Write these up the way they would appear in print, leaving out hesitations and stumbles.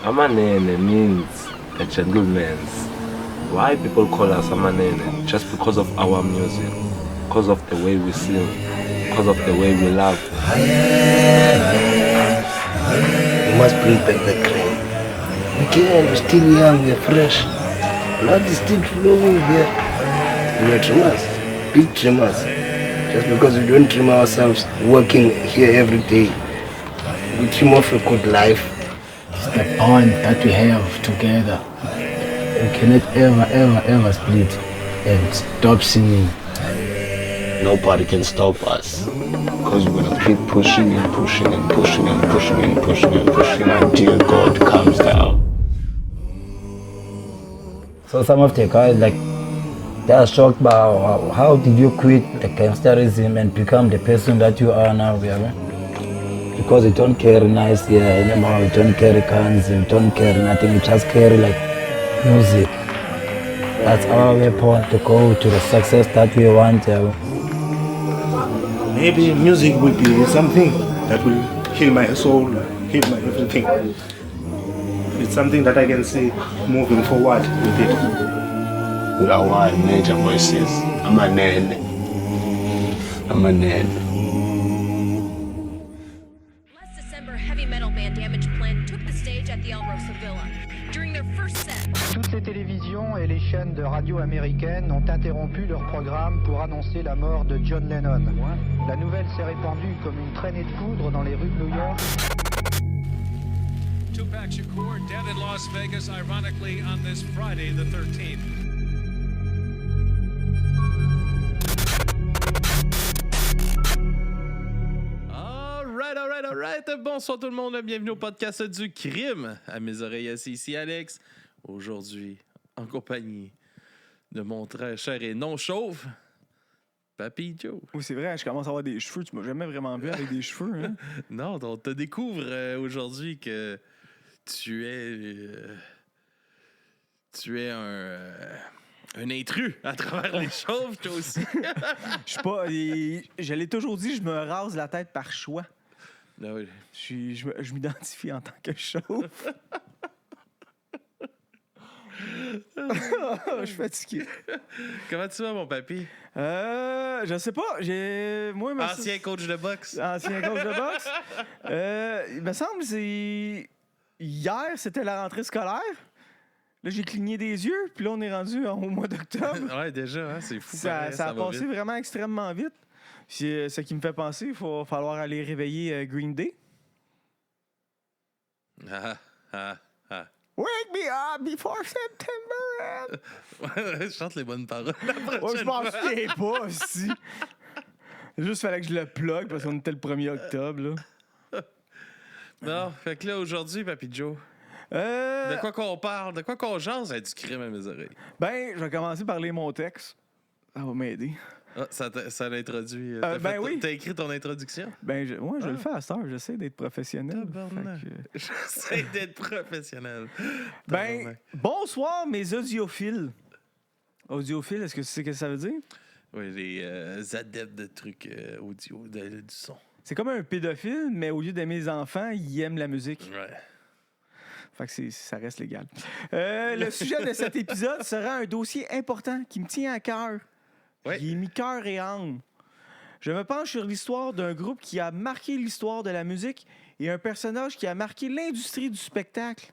Amanene means a gentleman's. Why people call us Amanene? Just because of our music, because of the way we sing, because of the way we love. We must bring back the cream. We can, we're still young, we're fresh. Blood is still flowing here. We're trimmers, big trimmers. Just because we don't trim ourselves working here every day, we trim off a good life. It's the bond that we have together. We cannot ever split and stop singing. Nobody can stop us. Because we're gonna keep pushing and pushing and pushing and pushing and pushing and pushing until God comes down. So some of the guys they are shocked by how did you quit the gangsterism and become the person that you are now, yeah? Because you don't carry nice here anymore, you don't carry guns, you don't carry nothing, you just carry music. That's our weapon to go to the success that we want. Yeah. Maybe music will be something that will heal my soul, heal my everything. It's something that I can see moving forward with it. We are one major voices. Amanene. Last December, heavy metal band Damage Plan took the stage at the El Rosa Villa. During their first set, Toutes les télévisions et les chaînes de radio américaines ont interrompu leur programme pour annoncer la mort de John Lennon. La nouvelle s'est répandue comme une traînée de poudre dans les rues de New York. Tupac Shakur dead in Las Vegas, ironically, on this Friday, the 13th. All right. Bonsoir tout le monde, bienvenue au podcast du crime. À mes oreilles, assis ici Alex. Aujourd'hui, en compagnie de mon très cher et non chauve, Papy Joe. Oui, c'est vrai, je commence à avoir des cheveux. Tu m'as jamais vraiment vu avec des cheveux, hein? Non, on te découvre aujourd'hui que tu es un intrus à travers les chauves, toi aussi. Je suis pas. Je l'ai toujours dit, je me rase la tête par choix. Ah oui. Je m'identifie en tant que chauve. Je suis fatigué. Comment tu vas, mon papy? Je sais pas. Moi, Ancien coach de boxe. Ancien coach de boxe. Il me semble que hier, c'était la rentrée scolaire. Là, j'ai cligné des yeux, puis là, on est rendu au mois d'octobre. Ouais, déjà, hein, c'est fou. Ça a passé vite. vraiment extrêmement vite. C'est ce qui me fait penser, il va falloir aller réveiller Green Day. Wake me up before September ends. Je chante les bonnes paroles. Je m'en souviens pas aussi. Juste fallait que je le plug parce qu'on était le 1er octobre. Là. Non, fait que là, aujourd'hui, Papy Joe, de quoi qu'on parle, de quoi qu'on jase, du crime à mes oreilles. Ben, je vais commencer par lire mon texte. Ça va m'aider. Ah, ça l'introduit. Oui. T'as écrit ton introduction? Ben, je le fais à cette heure. J'essaie d'être professionnel. J'essaie d'être professionnel. Ben, bonsoir, mes audiophiles. Audiophiles, est-ce que tu sais ce que ça veut dire? Oui, les adeptes de trucs audio, du son. C'est comme un pédophile, mais au lieu d'aimer les enfants, il aime la musique. Ouais. Fait que ça reste légal. Le sujet de cet épisode sera un dossier important qui me tient à cœur. Oui. Qui est mi-cœur et âme. Je me penche sur l'histoire d'un groupe qui a marqué l'histoire de la musique et un personnage qui a marqué l'industrie du spectacle.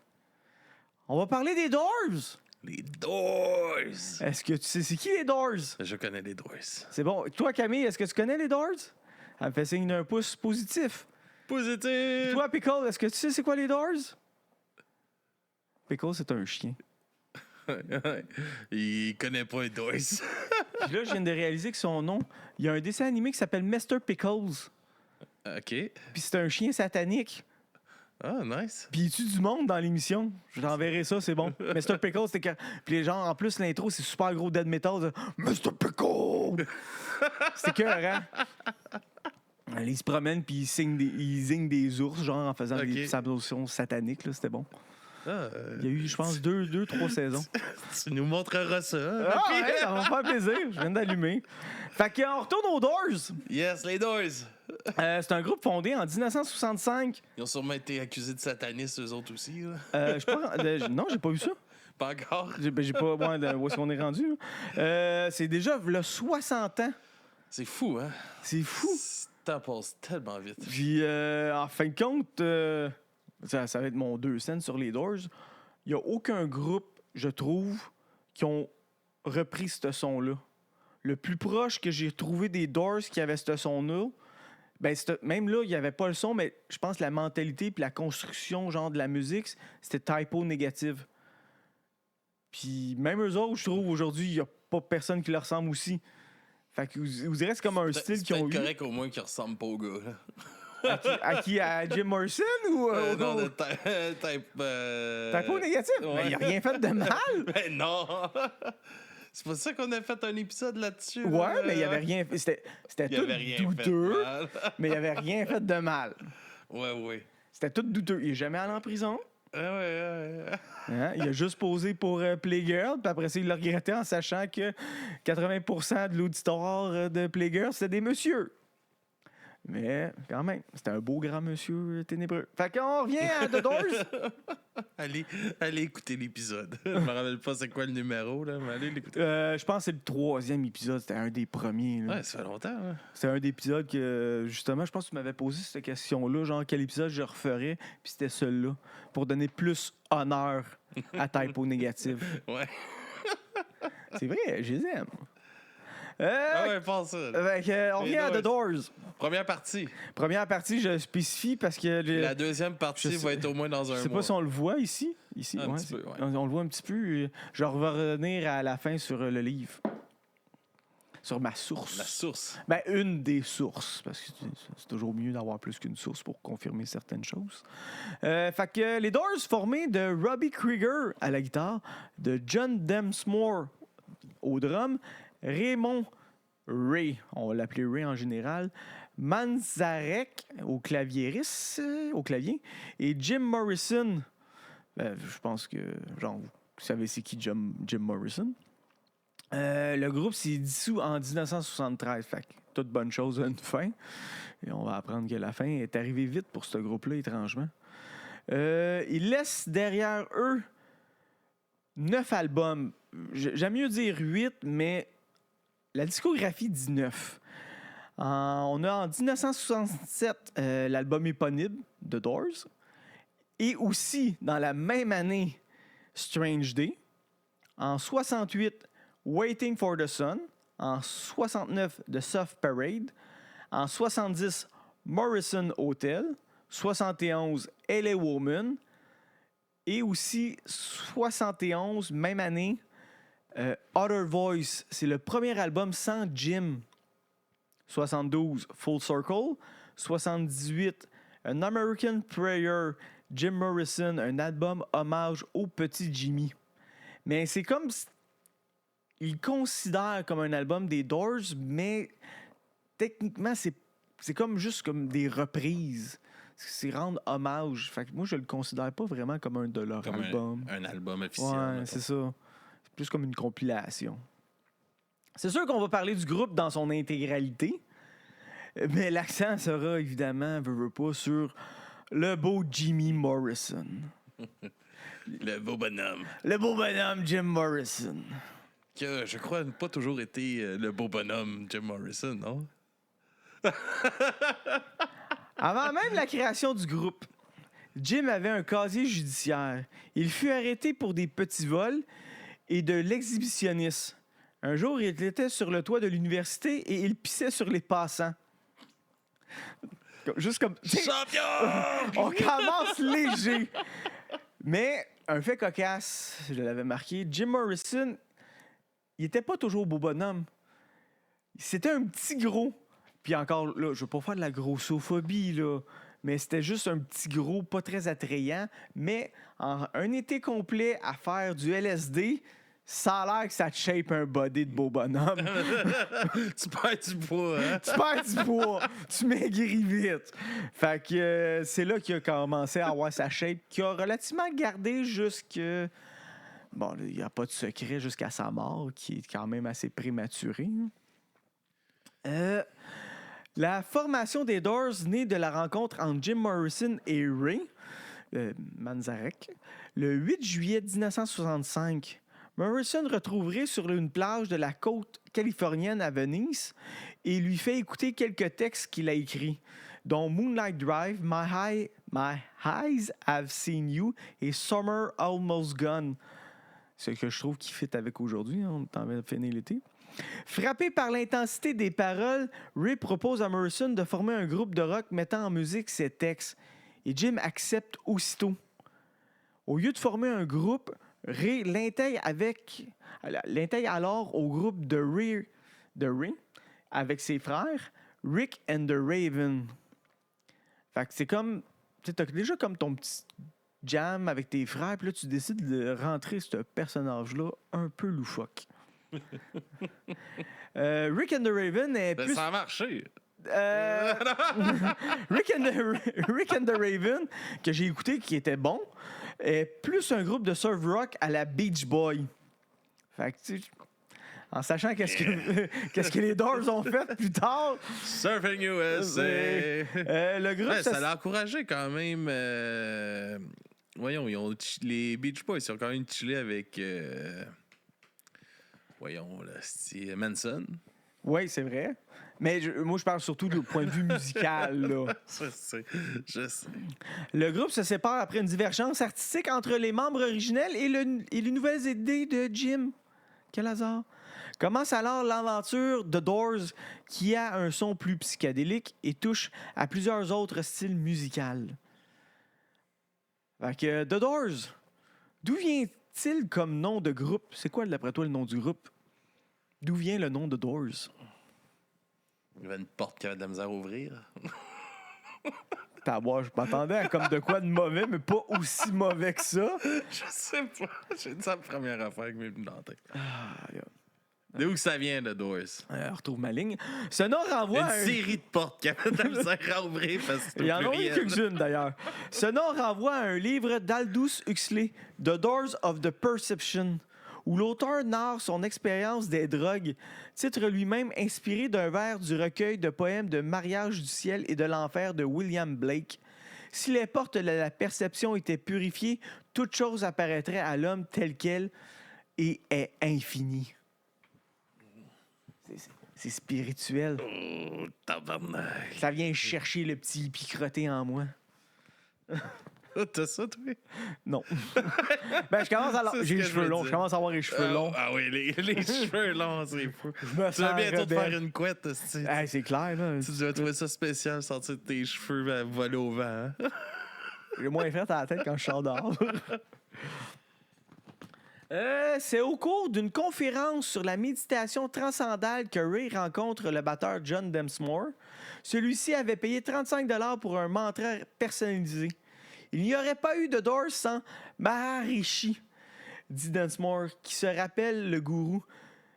On va parler des Doors. Les Doors! Est-ce que tu sais c'est qui les Doors? Je connais les Doors. C'est bon. Toi, Camille, est-ce que tu connais les Doors? Elle me fait signe d'un pouce positif. Positif! Toi, Pickle, est-ce que tu sais c'est quoi les Doors? Pickle, c'est un chien. Il connaît pas les Doors. Puis là, je viens de réaliser que son nom, il y a un dessin animé qui s'appelle Mr. Pickles. OK. Puis c'est un chien satanique. Ah, nice. Puis il tue du monde dans l'émission. Je t'enverrai ça, c'est bon. Mr. Pickles, c'était quand. Puis les gens, en plus, l'intro, c'est super gros dead metal. Mr. Pickles! C'était écœurant. Il se promène, puis il signe des ours, genre en faisant des ablutions sataniques. Là, c'était bon. Il y a eu, je pense, 2-3 saisons. Tu nous montreras ça. Ah, ouais, ça va me faire plaisir. Je viens d'allumer. Fait qu'on retourne aux Doors. Yes, les Doors. C'est un groupe fondé en 1965. Ils ont sûrement été accusés de satanistes, eux autres aussi. Là. Je sais pas, non, j'ai pas vu ça. Pas encore. J'ai pas où est-ce qu'on est rendu. C'est déjà là, 60 ans. C'est fou, hein? C'est fou. Le temps passe tellement vite. Puis, en fin de compte, ça va être mon 2 cents sur les Doors. Il n'y a aucun groupe, je trouve, qui ont repris ce son-là. Le plus proche que j'ai trouvé des Doors qui avait ce son-là, ben, même là, il n'y avait pas le son, mais je pense que la mentalité puis la construction genre de la musique, c'était Typo Négative. Puis même eux autres, je trouve, aujourd'hui, il n'y a pas personne qui leur ressemble aussi. Fait que vous direz, c'est comme un style qu'ils ont eu. C'est correct au moins qu'ils ressemblent pas au gars. Là. À qui? À Jim Morrison ou non, de Typo Négative? Ouais. Mais il a rien fait de mal. Mais non! C'est pour ça qu'on a fait un épisode là-dessus. Ouais, mais il n'y avait rien fait. C'était tout douteux, mais il n'y avait rien fait de mal. Ouais. C'était tout douteux. Il n'est jamais allé en prison. Ouais. Hein? Il a juste posé pour Playgirl, puis après ça, il l'a regretté en sachant que 80% de l'auditoire de Playgirl, c'était des messieurs. Mais quand même, c'était un beau grand monsieur ténébreux. Fait qu'on revient à The Doors. allez écouter l'épisode. Je me rappelle pas c'est quoi le numéro, là, mais allez l'écouter. Je pense que c'est le 3e épisode. C'était un des premiers. Là. Ouais, ça fait longtemps. Hein? C'était un des épisodes que, justement, je pense que tu m'avais posé cette question-là, genre quel épisode je referais, puis c'était celui-là, pour donner plus honneur à Typo Négative. Ouais. C'est vrai, je les aime. Ouais, pense ça. On revient à The Doors. Première partie. Première partie, je spécifie parce que... La deuxième partie va être au moins dans un mois. Je sais pas si on le voit ici. Un petit peu, ouais. On le voit un petit peu. Je vais revenir à la fin sur le livre. Sur ma source. La source. Ben, une des sources. Parce que c'est toujours mieux d'avoir plus qu'une source pour confirmer certaines choses. Fait que les Doors formés de Robbie Krieger à la guitare, de John Densmore au drum, Raymond Ray, on va l'appeler Ray en général, Manzarek au clavier, et Jim Morrison. Je pense que, genre, vous savez c'est qui Jim Morrison. Le groupe s'est dissous en 1973. Fait que toute bonne chose a une fin. Et on va apprendre que la fin est arrivée vite pour ce groupe-là, étrangement. Ils laissent derrière eux 9 albums. J'aime mieux dire 8, mais la discographie dit 9. On a en 1967 l'album éponyme de Doors. Et aussi, dans la même année, Strange Day. En 68, Waiting for the Sun. En 69, The Soft Parade. En 70, Morrison Hotel. 71, LA Woman. Et aussi, 71, même année, Other Voice. C'est le premier album sans Jim. 72, Full Circle. 78, An American Prayer, Jim Morrison, un album hommage au petit Jimmy. Mais c'est comme... Il considère comme un album des Doors, mais techniquement, c'est comme juste comme des reprises. C'est rendre hommage. Fait que moi, je le considère pas vraiment comme un de leurs comme albums. Un album officiel. Ouais, c'est ça. C'est plus comme une compilation. C'est sûr qu'on va parler du groupe dans son intégralité, mais l'accent sera évidemment, veut pas, sur le beau Jimmy Morrison. Le beau bonhomme. Le beau bonhomme Jim Morrison. Que je crois n'a pas toujours été le beau bonhomme Jim Morrison, non? Avant même la création du groupe, Jim avait un casier judiciaire. Il fut arrêté pour des petits vols et de l'exhibitionnisme. Un jour, il était sur le toit de l'université et il pissait sur les passants. Juste comme... Champion! On commence léger. Mais un fait cocasse, je l'avais marqué, Jim Morrison, il était pas toujours beau bonhomme. C'était un petit gros. Puis encore, là, je veux pas faire de la grossophobie, là, mais c'était juste un petit gros, pas très attrayant. Mais en un été complet à faire du LSD, ça a l'air que ça te shape un body de beau bonhomme. Tu perds du poids, hein? Tu perds du poids. Tu maigris vite. Fait que c'est là qu'il a commencé à avoir sa shape, qu'il a relativement gardé jusque... Bon, il n'y a pas de secret jusqu'à sa mort, qui est quand même assez prématurée. La formation des Doors naît de la rencontre entre Jim Morrison et Ray Manzarek le 8 juillet 1965. Morrison retrouve Ray sur une plage de la côte californienne à Venise et lui fait écouter quelques textes qu'il a écrits, dont Moonlight Drive, My Eyes Have Seen You et Summer Almost Gone. Ce que je trouve qui fit avec aujourd'hui, hein, on est en train de finir l'été. Frappé par l'intensité des paroles, Ray propose à Morrison de former un groupe de rock mettant en musique ses textes. Et Jim accepte aussitôt. Au lieu de former un groupe, Ray l'intègre alors au groupe de Ray avec ses frères, Rick and the Raven. Fait que c'est comme... Tu sais, t'as déjà comme ton petit jam avec tes frères, puis là, tu décides de rentrer ce personnage-là un peu loufoque. Rick and the Raven est plus... Ça a marché. Rick and the Raven, que j'ai écouté, qui était bon, est plus un groupe de surf rock à la Beach Boy. Fait que, tu sais, en sachant qu'est-ce que les Doors ont fait plus tard. Surfing USA. Le groupe, Ouais, ça l'a encouragé quand même. Voyons, les Beach Boys, ils ont quand même chillé avec. Voyons, là, c'est Manson. Oui, c'est vrai. Mais moi, je parle surtout du point de vue musical. Là. Je sais. Le groupe se sépare après une divergence artistique entre les membres originels et les nouvelles idées de Jim. Quel hasard. Commence alors l'aventure The Doors, qui a un son plus psychédélique et touche à plusieurs autres styles musicaux. Fait que The Doors, d'où vient-il comme nom de groupe? C'est quoi, d'après toi, le nom du groupe? D'où vient le nom de Doors? Il y avait une porte qui avait de la misère à ouvrir. Je m'attendais à comme de quoi de mauvais, mais pas aussi mauvais que ça. Je sais pas. J'ai dit ça la première affaire qui m'est venue dans la tête. De où ça vient, The Doors? Retrouve ma ligne. Ce nom renvoie une à série de portes qui avaient de la misère à ouvrir parce que il y en a eu quelques-unes, d'ailleurs. Ce nom renvoie à un livre d'Aldous Huxley, The Doors of the Perception, où l'auteur narre son expérience des drogues, titre lui-même inspiré d'un vers du recueil de poèmes de Mariage du ciel et de l'enfer de William Blake. Si les portes de la perception étaient purifiées, toute chose apparaîtrait à l'homme tel qu'elle et est infinie. C'est spirituel. Oh, tabarnak. Ça vient chercher le petit picroté en moi. T'as ça, toi? Non. Ben, je commence à j'ai les cheveux longs. Je commence à avoir les cheveux longs. Ah oui, les cheveux longs, c'est fou. Je me Tu vas sens bientôt te rebelle. faire une couette. Hey, c'est clair, là. Tu dois trouver ça spécial, sortir de tes cheveux voler au vent. Hein? J'ai moins fait à la tête quand je sors dehors. C'est au cours d'une conférence sur la méditation transcendale que Ray rencontre le batteur John Densmore. Celui-ci avait payé 35$ pour un mantra personnalisé. Il n'y aurait pas eu de Doors sans Maharishi, dit Densmore, qui se rappelle le gourou.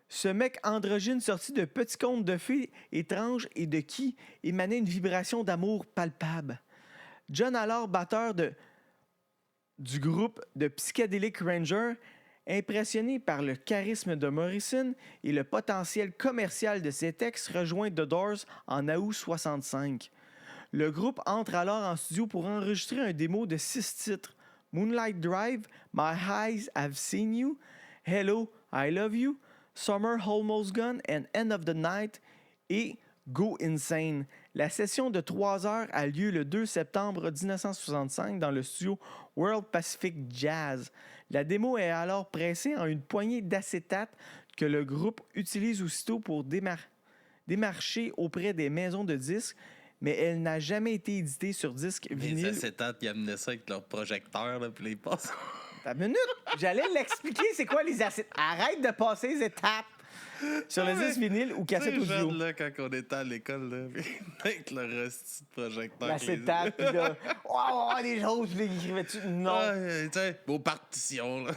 Ce mec androgyne sorti de petits contes de fées étranges et de qui émanait une vibration d'amour palpable. John, alors batteur du groupe de Psychedelic Ranger, impressionné par le charisme de Morrison et le potentiel commercial de ses textes, rejoint The Doors en août 65. Le groupe entre alors en studio pour enregistrer un démo de 6 titres: Moonlight Drive, My Eyes Have Seen You, Hello, I Love You, Summer Almost Gone and End of the Night et Go Insane. La session de 3 heures a lieu le 2 septembre 1965 dans le studio World Pacific Jazz. La démo est alors pressée en une poignée d'acétate que le groupe utilise aussitôt pour démarcher auprès des maisons de disques, mais elle n'a jamais été éditée sur disque vinyle. Les acétates, ils amenaient ça avec leur projecteur, là, puis les passent. Une minute, j'allais l'expliquer, c'est quoi les acétates. Arrête de passer les étapes sur le disque vinyle ou cassette audio. Là, quand on était à l'école, là, avec le reste de projecteur. L'acétate, puis là, oh, des choses, puis là, il écrivait dessus. Non. Tu sais, vos partitions, là.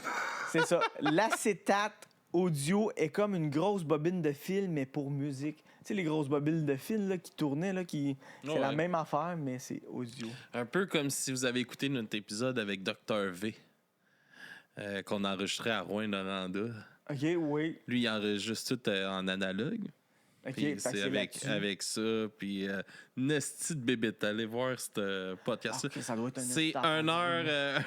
C'est ça. L'acétate audio est comme une grosse bobine de film, mais pour musique. Tu sais, les grosses bobines de film là, qui tournaient, là, c'est la même affaire, mais c'est audio. Un peu comme si vous avez écouté notre épisode avec Dr. V, qu'on enregistrait à Rouyn-Noranda. OK, oui. Lui, il enregistre tout en analogue. Ok, Puis fait que c'est c'est là-dessus. avec ça, puis une esti de bébête. Allez voir ce podcast-là. Ah, ok, ça doit être un C'est esti une heure,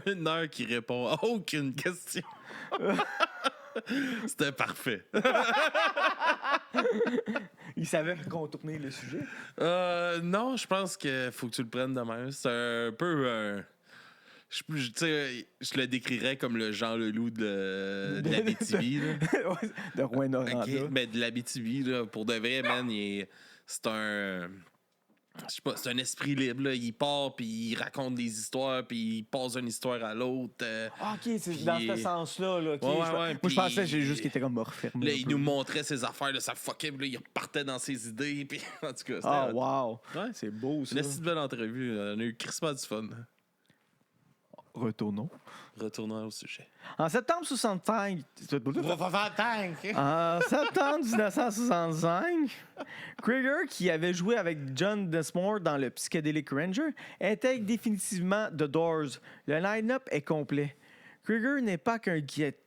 une heure qui répond à aucune question. C'était parfait. Il savait contourner le sujet. Non, je pense qu'il faut que tu le prennes de même. C'est un peu... tu sais, je le décrirais comme le Jean Leloup de l'Abitibi. là. Ouais, de Rouyn-Noranda. OK, mais de l'Abitibi, là, pour de vrai, man, c'est un... Je sais pas, c'est un esprit libre, là. Il part, puis il raconte des histoires, puis il passe d'une histoire à l'autre. Ah, OK, c'est puis- dans ce sens-là. Là, ok. Ouais, ouais, Moi, ouais, je puis- pensais juste qu'il était comme refermé. Là, un il peu. nous montrait ses affaires, là, ça fuckait, puis là, il repartait dans ses idées, puis en tout cas, c'était... Ah, wow. Ouais. C'est beau, ça. Une petite belle entrevue. On a eu crispement du fun. Retournons. Retournons au sujet. En septembre 65... En septembre 1965, Krieger, qui avait joué avec John Densmore dans le Psychedelic Ranger, intègre définitivement The Doors. Le line-up est complet. Krieger n'est pas qu'un guitariste.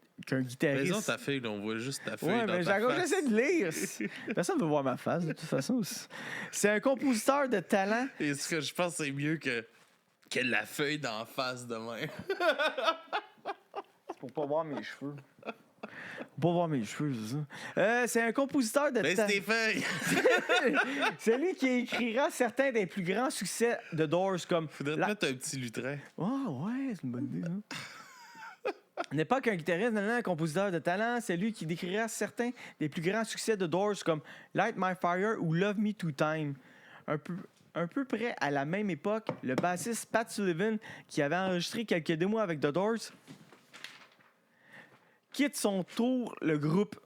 Raison, ta fille, là, on voit juste ta fille. Ouais, dans mais ta face. j'essaie de lire. Personne ne veut voir ma face, de toute façon. C'est un compositeur de talent. Et ce que je pense, c'est mieux que la feuille d'en face demain. C'est pour pas voir mes cheveux. Pour pas voir mes cheveux, c'est ça. C'est un compositeur de Laisse talent. tes feuilles. C'est lui qui écrira certains des plus grands succès de Doors, comme... Faudrait te mettre un petit lutrin. Ah ouais, c'est une bonne idée, ça. N'est pas qu'un guitariste, non, un compositeur de talent, c'est lui qui décrira certains des plus grands succès de Doors comme Light My Fire ou Love Me Two Time. Un peu près à la même époque, le bassiste Pat Sullivan, qui avait enregistré quelques démos avec The Doors, quitte son tour le groupe.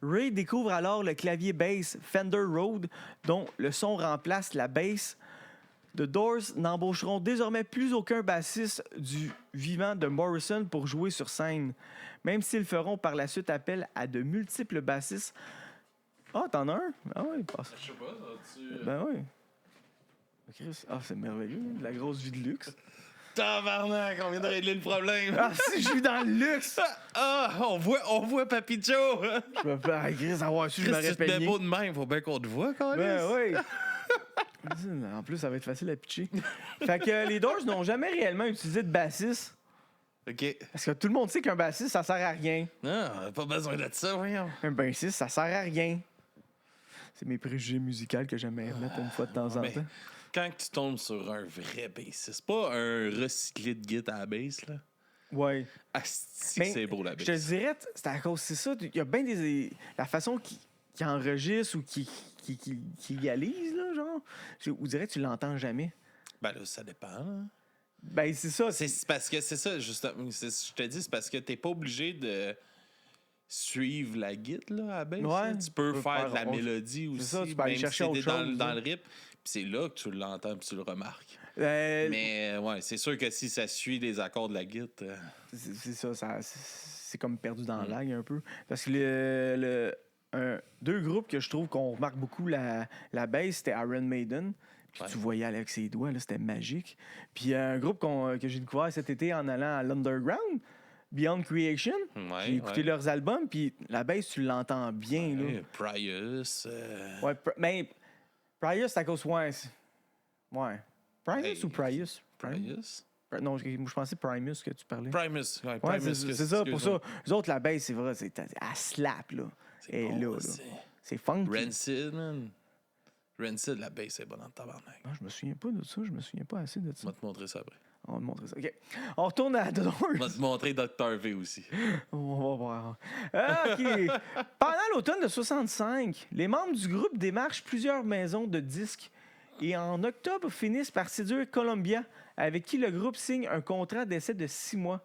Ray découvre alors le clavier bass Fender Rhodes, dont le son remplace la bass. The Doors n'embaucheront désormais plus aucun bassiste du vivant de Morrison pour jouer sur scène, même s'ils feront par la suite appel à de multiples bassistes. Ah, t'en as un? Ah oui, passe. Je sais pas, tu... Ben oui. Chris, ah, c'est merveilleux, la grosse vie de luxe. Tabarnak, on vient de régler le problème. Ah, si je vis dans le luxe! Ah, on voit Papy Joe. Je me fais, ah, Chris, avoir su, je Chris, m'aurais tu te mets peigné. beau de même, faut bien qu'on te voit, quand même. Ben oui. En plus, ça va être facile à pitcher. Fait que les Doors n'ont jamais réellement utilisé de bassiste. OK. Parce que tout le monde sait qu'un bassiste, ça sert à rien. Non, on a pas besoin de ça, voyons. Un bassiste, ça sert à rien. C'est mes préjugés musicaux que j'aimerais remettre une fois de temps en mais- temps. Quand tu tombes sur un vrai bassiste, pas un recyclé de guitare à la bass, là. Ouais. Asti, Mais c'est beau la bass. Je te dirais, c'est à cause, c'est ça. Il y a bien des. La façon qu'il enregistre ou qu'il réalise, là, genre. On dirait que tu l'entends jamais. Ben là, ça dépend, là. Ben, c'est ça. C'est parce que c'est ça, justement. Je te dis, c'est parce que t'es pas obligé de suivre la guitare là, à la bass. Ouais. Là. Tu peux faire de la mélodie aussi. ça, tu peux aller même chercher si autre t'es dans, chose, dans là. le rythme. Puis c'est là que tu l'entends puis tu le remarques. Mais Mais ouais, c'est sûr que si ça suit les accords de la guitare... c'est ça, c'est comme perdu dans l'lag un peu. Parce que deux groupes que je trouve qu'on remarque beaucoup la bass, c'était Iron Maiden. Puis tu voyais avec ses doigts, là, c'était magique. Puis un groupe que j'ai découvert cet été en allant à l'Underground, Beyond Creation. Ouais, J'ai écouté leurs albums, puis la bass, tu l'entends bien. Là. Ouais, Prius... Ouais, mais Prius, c'est à cause... Ouais. Prius ou Prius? Prius? Non, je pensais Primus que tu parlais. Primus. Ouais, Ouais, Primus, c'est ça, pour ça. excuse-moi. Les autres, la bass, c'est vrai, elle slap, là. C'est Et bon, là. c'est- C'est funky. Rancid, man. Rancid, la bass, c'est bon dans le tabarnak. Ah, je me souviens pas de ça, je me souviens pas assez de Je ça. vais te montrer ça après. On va te montrer ça. OK. On retourne à The Doors. Je vais te montrer Dr. V aussi. On va voir. OK. Pendant l'automne de 65, les membres du groupe démarchent plusieurs maisons de disques et en octobre finissent par séduire Columbia, avec qui le groupe signe un contrat d'essai de 6 mois.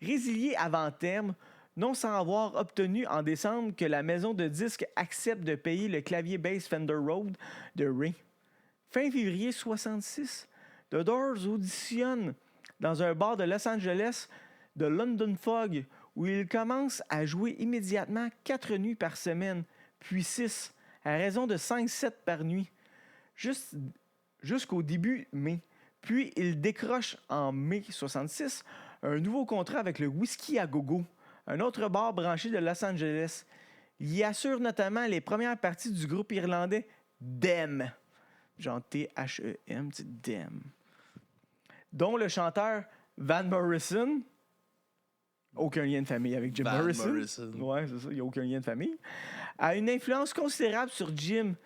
Résilié avant terme, non sans avoir obtenu en décembre que la maison de disques accepte de payer le clavier bass Fender Rhodes de Ray. Fin février 66, The Doors auditionne dans un bar de Los Angeles de London Fog, où ils commencent à jouer immédiatement 4 nuits par semaine, puis 6, à raison de 5-7 par nuit, jusqu'au début mai. Puis ils décrochent en mai 66 un nouveau contrat avec le Whisky à Gogo, un autre bar branché de Los Angeles. Il y assure notamment les premières parties du groupe irlandais Them, genre T-H-E-M, Them, dont le chanteur Van Morrison, aucun lien de famille avec Jim Van Morrison. Morrison. Ouais, c'est ça, il n'y a aucun lien de famille, a une influence considérable sur Jim.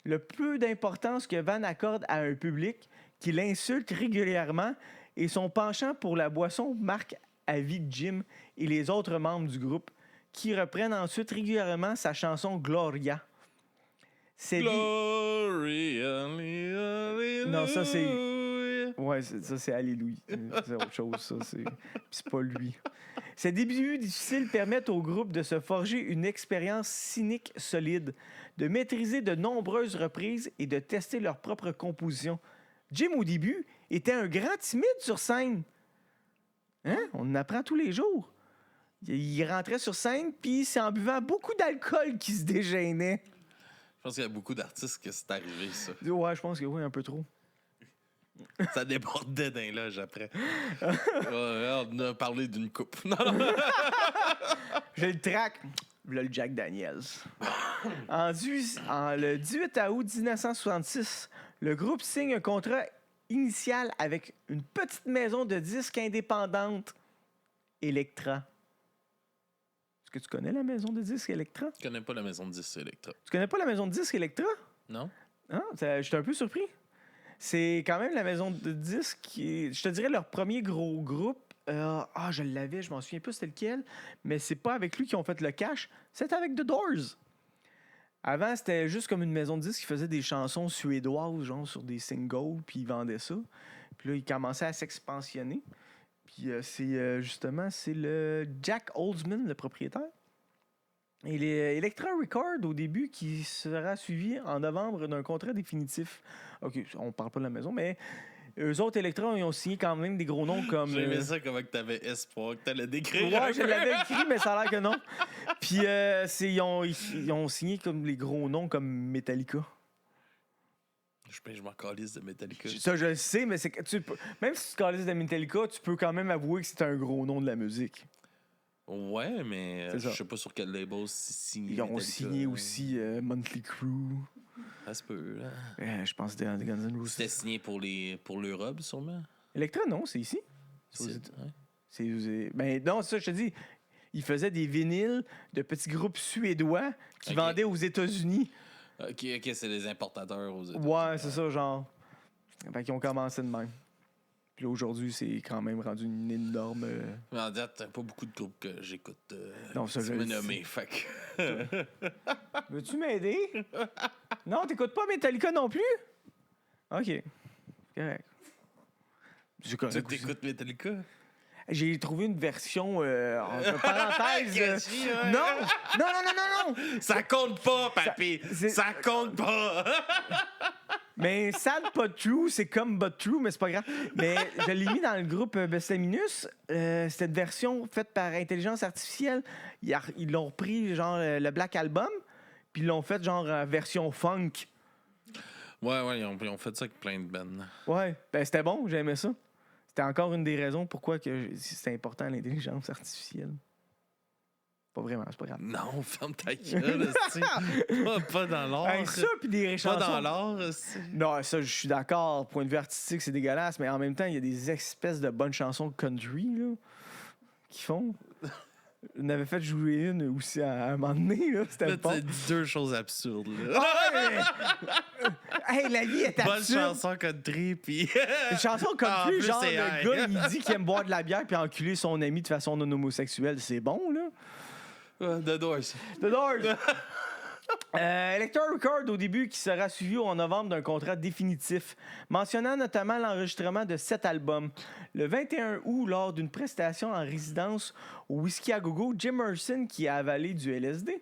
Le peu d'importance que Van accorde à un public qui l'insulte régulièrement et son penchant pour la boisson marque à vie Jim et les autres membres du groupe, qui reprennent ensuite régulièrement sa chanson Gloria. C'est Non, ça c'est... Ouais, ça c'est Alléluia. C'est autre chose, ça. C'est pas lui. Ces débuts difficiles permettent au groupe de se forger une expérience cynique solide, de maîtriser de nombreuses reprises et de tester leur propre composition. Jim, au début, était un grand timide sur scène. Hein? On en apprend tous les jours. Il rentrait sur scène, puis c'est en buvant beaucoup d'alcool qu'il se dégênait. Je pense qu'il y a beaucoup d'artistes que c'est arrivé, ça. Ouais, je pense que oui, un peu trop. Ça débordait dans les loges après. On a parlé d'une coupe. Non. J'ai le track. Là, le Jack Daniels. Le 18 août 1966, le groupe signe un contrat initial avec une petite maison de disques indépendante, Elektra. Est-ce que tu connais la maison de disques Elektra? Je connais pas la maison de disques Elektra. Tu connais pas la maison de disques Elektra? Non? Ah, j'étais un peu surpris. C'est quand même la maison de disques qui, je te dirais, leur premier gros groupe. Je l'avais, je m'en souviens pas c'était lequel, mais c'est pas avec lui qu'ils ont fait le cash, c'est avec The Doors. Avant, c'était juste comme une maison de disques qui faisait des chansons suédoises, genre sur des singles, puis ils vendaient ça. Puis là, ils commençaient à s'expansionner. Puis c'est le Jack Holzman, le propriétaire. Et les Elektra Records, au début, qui sera suivi en novembre d'un contrat définitif. OK, on parle pas de la maison, mais eux autres, Elektra, ils ont signé quand même des gros noms comme... J'aimais ça comment tu avais espoir que tu allais décrire. Ouais, je l'avais écrit, mais ça a l'air que non. Puis ils ont signé comme les gros noms comme Metallica. Je m'en calisse de Metallica. Ça, je le sais, mais c'est que même si tu te calisses de Metallica, tu peux quand même avouer que c'est un gros nom de la musique. Ouais, mais C'est je ça. sais pas sur quel label signé. Ils ont Metallica. signé aussi Motley Crue. Ça se peut, là. Je pense que c'était Guns N' Roses. C'était signé pour l'Europe, sûrement. Elektra, non, c'est ici. Ouais. Ben non, c'est ça, je te dis. Ils faisaient des vinyles de petits groupes suédois qui vendaient aux États-Unis. OK, c'est les importateurs aux États-Unis. Ouais, c'est ça, genre. Fait qu'ils ont commencé de même. Puis là, aujourd'hui, c'est quand même rendu une énorme... Mais en date, t'as pas beaucoup de groupes que j'écoute. Non, ça, je me le nommé, fait que... Veux-tu m'aider? Non, t'écoutes pas Metallica non plus? OK. Correct. Tu t'écoutes Metallica? J'ai trouvé une version entre parenthèses. Non! Ça compte pas, papy! Ça compte pas! Mais Sad But True, c'est comme But True, mais c'est pas grave. Mais je l'ai mis dans le groupe Bestaminus. C'était une version faite par intelligence artificielle. Ils l'ont repris, genre, le Black Album, puis ils l'ont fait, genre, version funk. Ouais, ils ont fait ça avec plein de bands. Ouais, ben c'était bon, j'aimais ça. C'était encore une des raisons pourquoi que c'est important l'intelligence artificielle. Pas vraiment, c'est pas grave. Non, ferme ta gueule, pas dans l'art. Hey, ça, puis des chansons. Pas dans l'art, Non, ça, je suis d'accord. Point de vue artistique, c'est dégueulasse, mais en même temps, il y a des espèces de bonnes chansons country, là, qui font. On avait fait jouer une aussi à un moment donné, là. C'était pas. T'as dit deux choses absurdes, là. Hey, la vie est absurde. Bonne chanson country, puis... Une chanson country, plus, genre, c'est le gars, il dit qu'il aime boire de la bière puis enculer son ami de façon non homosexuelle. C'est bon, là. The Doors. The Doors. Elektra Records, au début, qui sera suivi en novembre d'un contrat définitif, mentionnant notamment l'enregistrement de 7 albums. Le 21 août, lors d'une prestation en résidence au Whisky à Gogo, Jim Morrison, qui a avalé du LSD,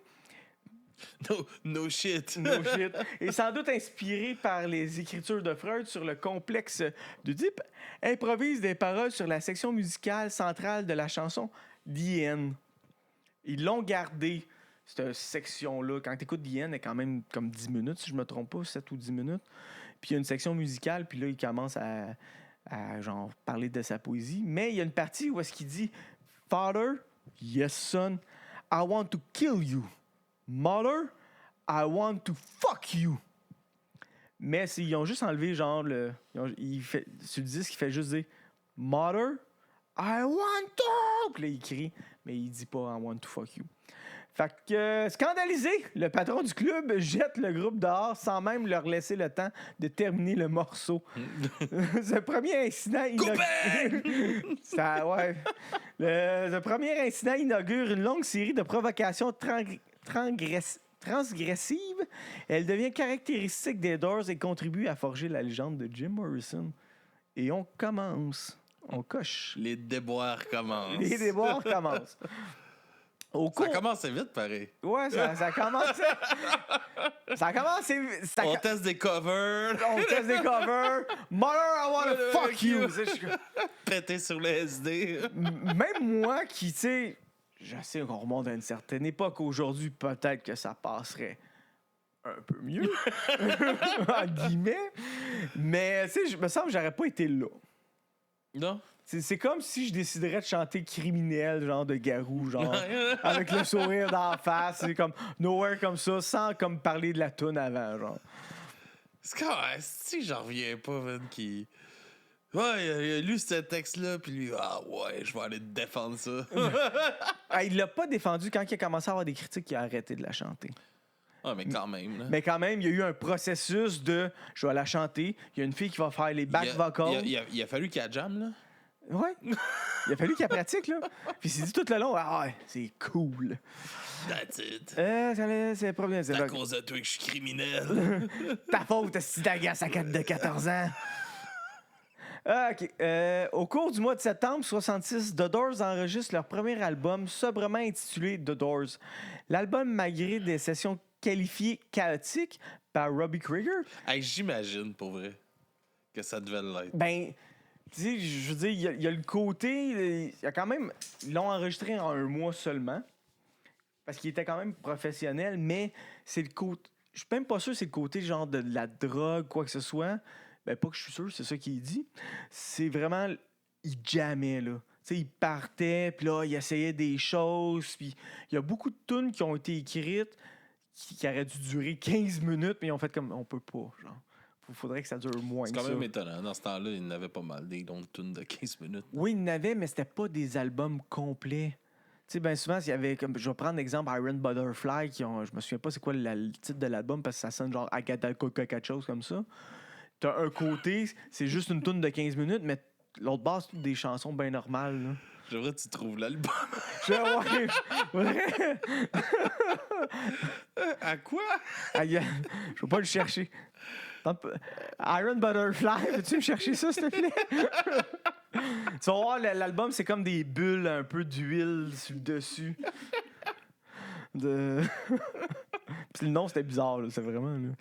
No shit. No shit. Et sans doute inspiré par les écritures de Freud sur le complexe d'Oedipe, improvise des paroles sur la section musicale centrale de la chanson The End. Ils l'ont gardé, cette section-là. Quand tu écoutes The End, elle est quand même comme 10 minutes, si je me trompe pas, 7 ou 10 minutes. Puis il y a une section musicale, puis là, il commence à genre parler de sa poésie. Mais il y a une partie où est-ce qu'il dit « Father, yes son, I want to kill you. Mother, I want to fuck you. Mais ils ont juste enlevé, genre, sur le disque, il fait juste dire Mother, I want to. Puis là, il crie, mais il dit pas I want to fuck you. Fait que, scandalisé, le patron du club jette le groupe dehors sans même leur laisser le temps de terminer le morceau. Ce premier incident Le premier incident inaugure une longue série de provocations transgressives. Elle devient caractéristique des Doors et contribue à forger la légende de Jim Morrison. Et on commence. On coche. Les déboires commencent. Les déboires commencent. Ça commence vite, pareil. Ouais, ça commence. Ça commence. On teste des covers. Mother, I wanna fuck you. Pété sur le SD. Même moi qui, tu sais, je sais qu'on remonte à une certaine époque. Aujourd'hui, peut-être que ça passerait un peu mieux. En guillemets. Mais, tu sais, je me semble que j'aurais pas été là. Non. C'est comme si je déciderais de chanter Criminel, genre de Garou, genre, avec le sourire d'en face. C'est comme nowhere comme ça, sans comme parler de la toune avant, genre. C'est comme, si j'en reviens pas, man, qui... Ouais, il a lu ce texte-là, puis lui, ah ouais, je vais aller te défendre ça. Il l'a pas défendu quand il a commencé à avoir des critiques, il a arrêté de la chanter. Ah, mais quand même. Là. Mais quand même, il y a eu un processus de je vais la chanter. Il y a une fille qui va faire les back vocals. Il a fallu qu'il y ait jam, là. Ouais. Il a fallu qu'il pratique, là. Puis il s'est dit tout le long, ah ouais, c'est cool. That's it. C'est pas bien. C'est à cause de toi que je suis criminel. Ta faute, si t'agaces à 4 de 14 ans. OK. Au cours du mois de septembre 66, The Doors enregistrent leur premier album, sobrement intitulé The Doors. L'album, malgré des sessions qualifiées chaotiques par Robbie Krieger... Hey, j'imagine, pour vrai, que ça devait l'être. Ben... Tu sais, je veux dire, il y a le côté... Il y a quand même... Ils l'ont enregistré en un mois seulement. Parce qu'il était quand même professionnel, mais c'est le côté... Je suis même pas sûr que c'est le côté genre de la drogue, quoi que ce soit. Ben, pas que je suis sûr, c'est ça qu'il dit. C'est vraiment... Il jammait, là. Tu sais, il partait, puis là, il essayait des choses, puis il y a beaucoup de tunes qui ont été écrites qui auraient dû durer 15 minutes, mais ils ont fait comme... On peut pas, genre. Il faudrait que ça dure moins que ça. C'est quand même étonnant. Dans ce temps-là, il n'avait pas mal des longues tunes de 15 minutes. Oui, il n'avait, mais c'était pas des albums complets. Tu sais, bien souvent, il y avait comme. Je vais prendre l'exemple Iron Butterfly, je me souviens pas c'est quoi le titre de l'album parce que ça sonne genre Agatha quelque chose comme ça. T'as un côté, c'est juste une tune de 15 minutes, mais l'autre base, c'est des chansons bien normales. Là. J'aimerais que tu trouves l'album. Ouais. À quoi? Je vais pas le chercher. Iron Butterfly, peux-tu me chercher ça, s'il te plaît? Tu vas voir, l'album, c'est comme des bulles un peu d'huile sur le dessus. Puis le nom, c'était bizarre, là, c'est vraiment...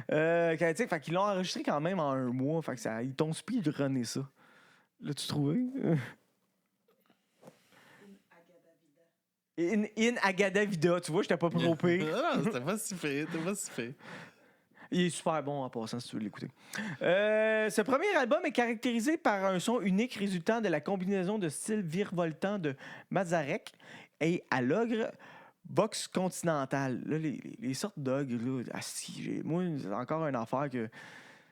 Fait qu'ils l'ont enregistré quand même en un mois. Fait que ils t'ont speedrunné ça. L'as-tu trouvé? In Agada Vida. Tu vois, j'étais pas propé. Non, c'était pas si fait. Il est super bon en passant, si tu veux l'écouter. Ce premier album est caractérisé par un son unique résultant de la combinaison de styles virevoltants de Mazarek et à l'ogre box continental. Là, les sortes d'ogres, là, moi, c'est encore une affaire que...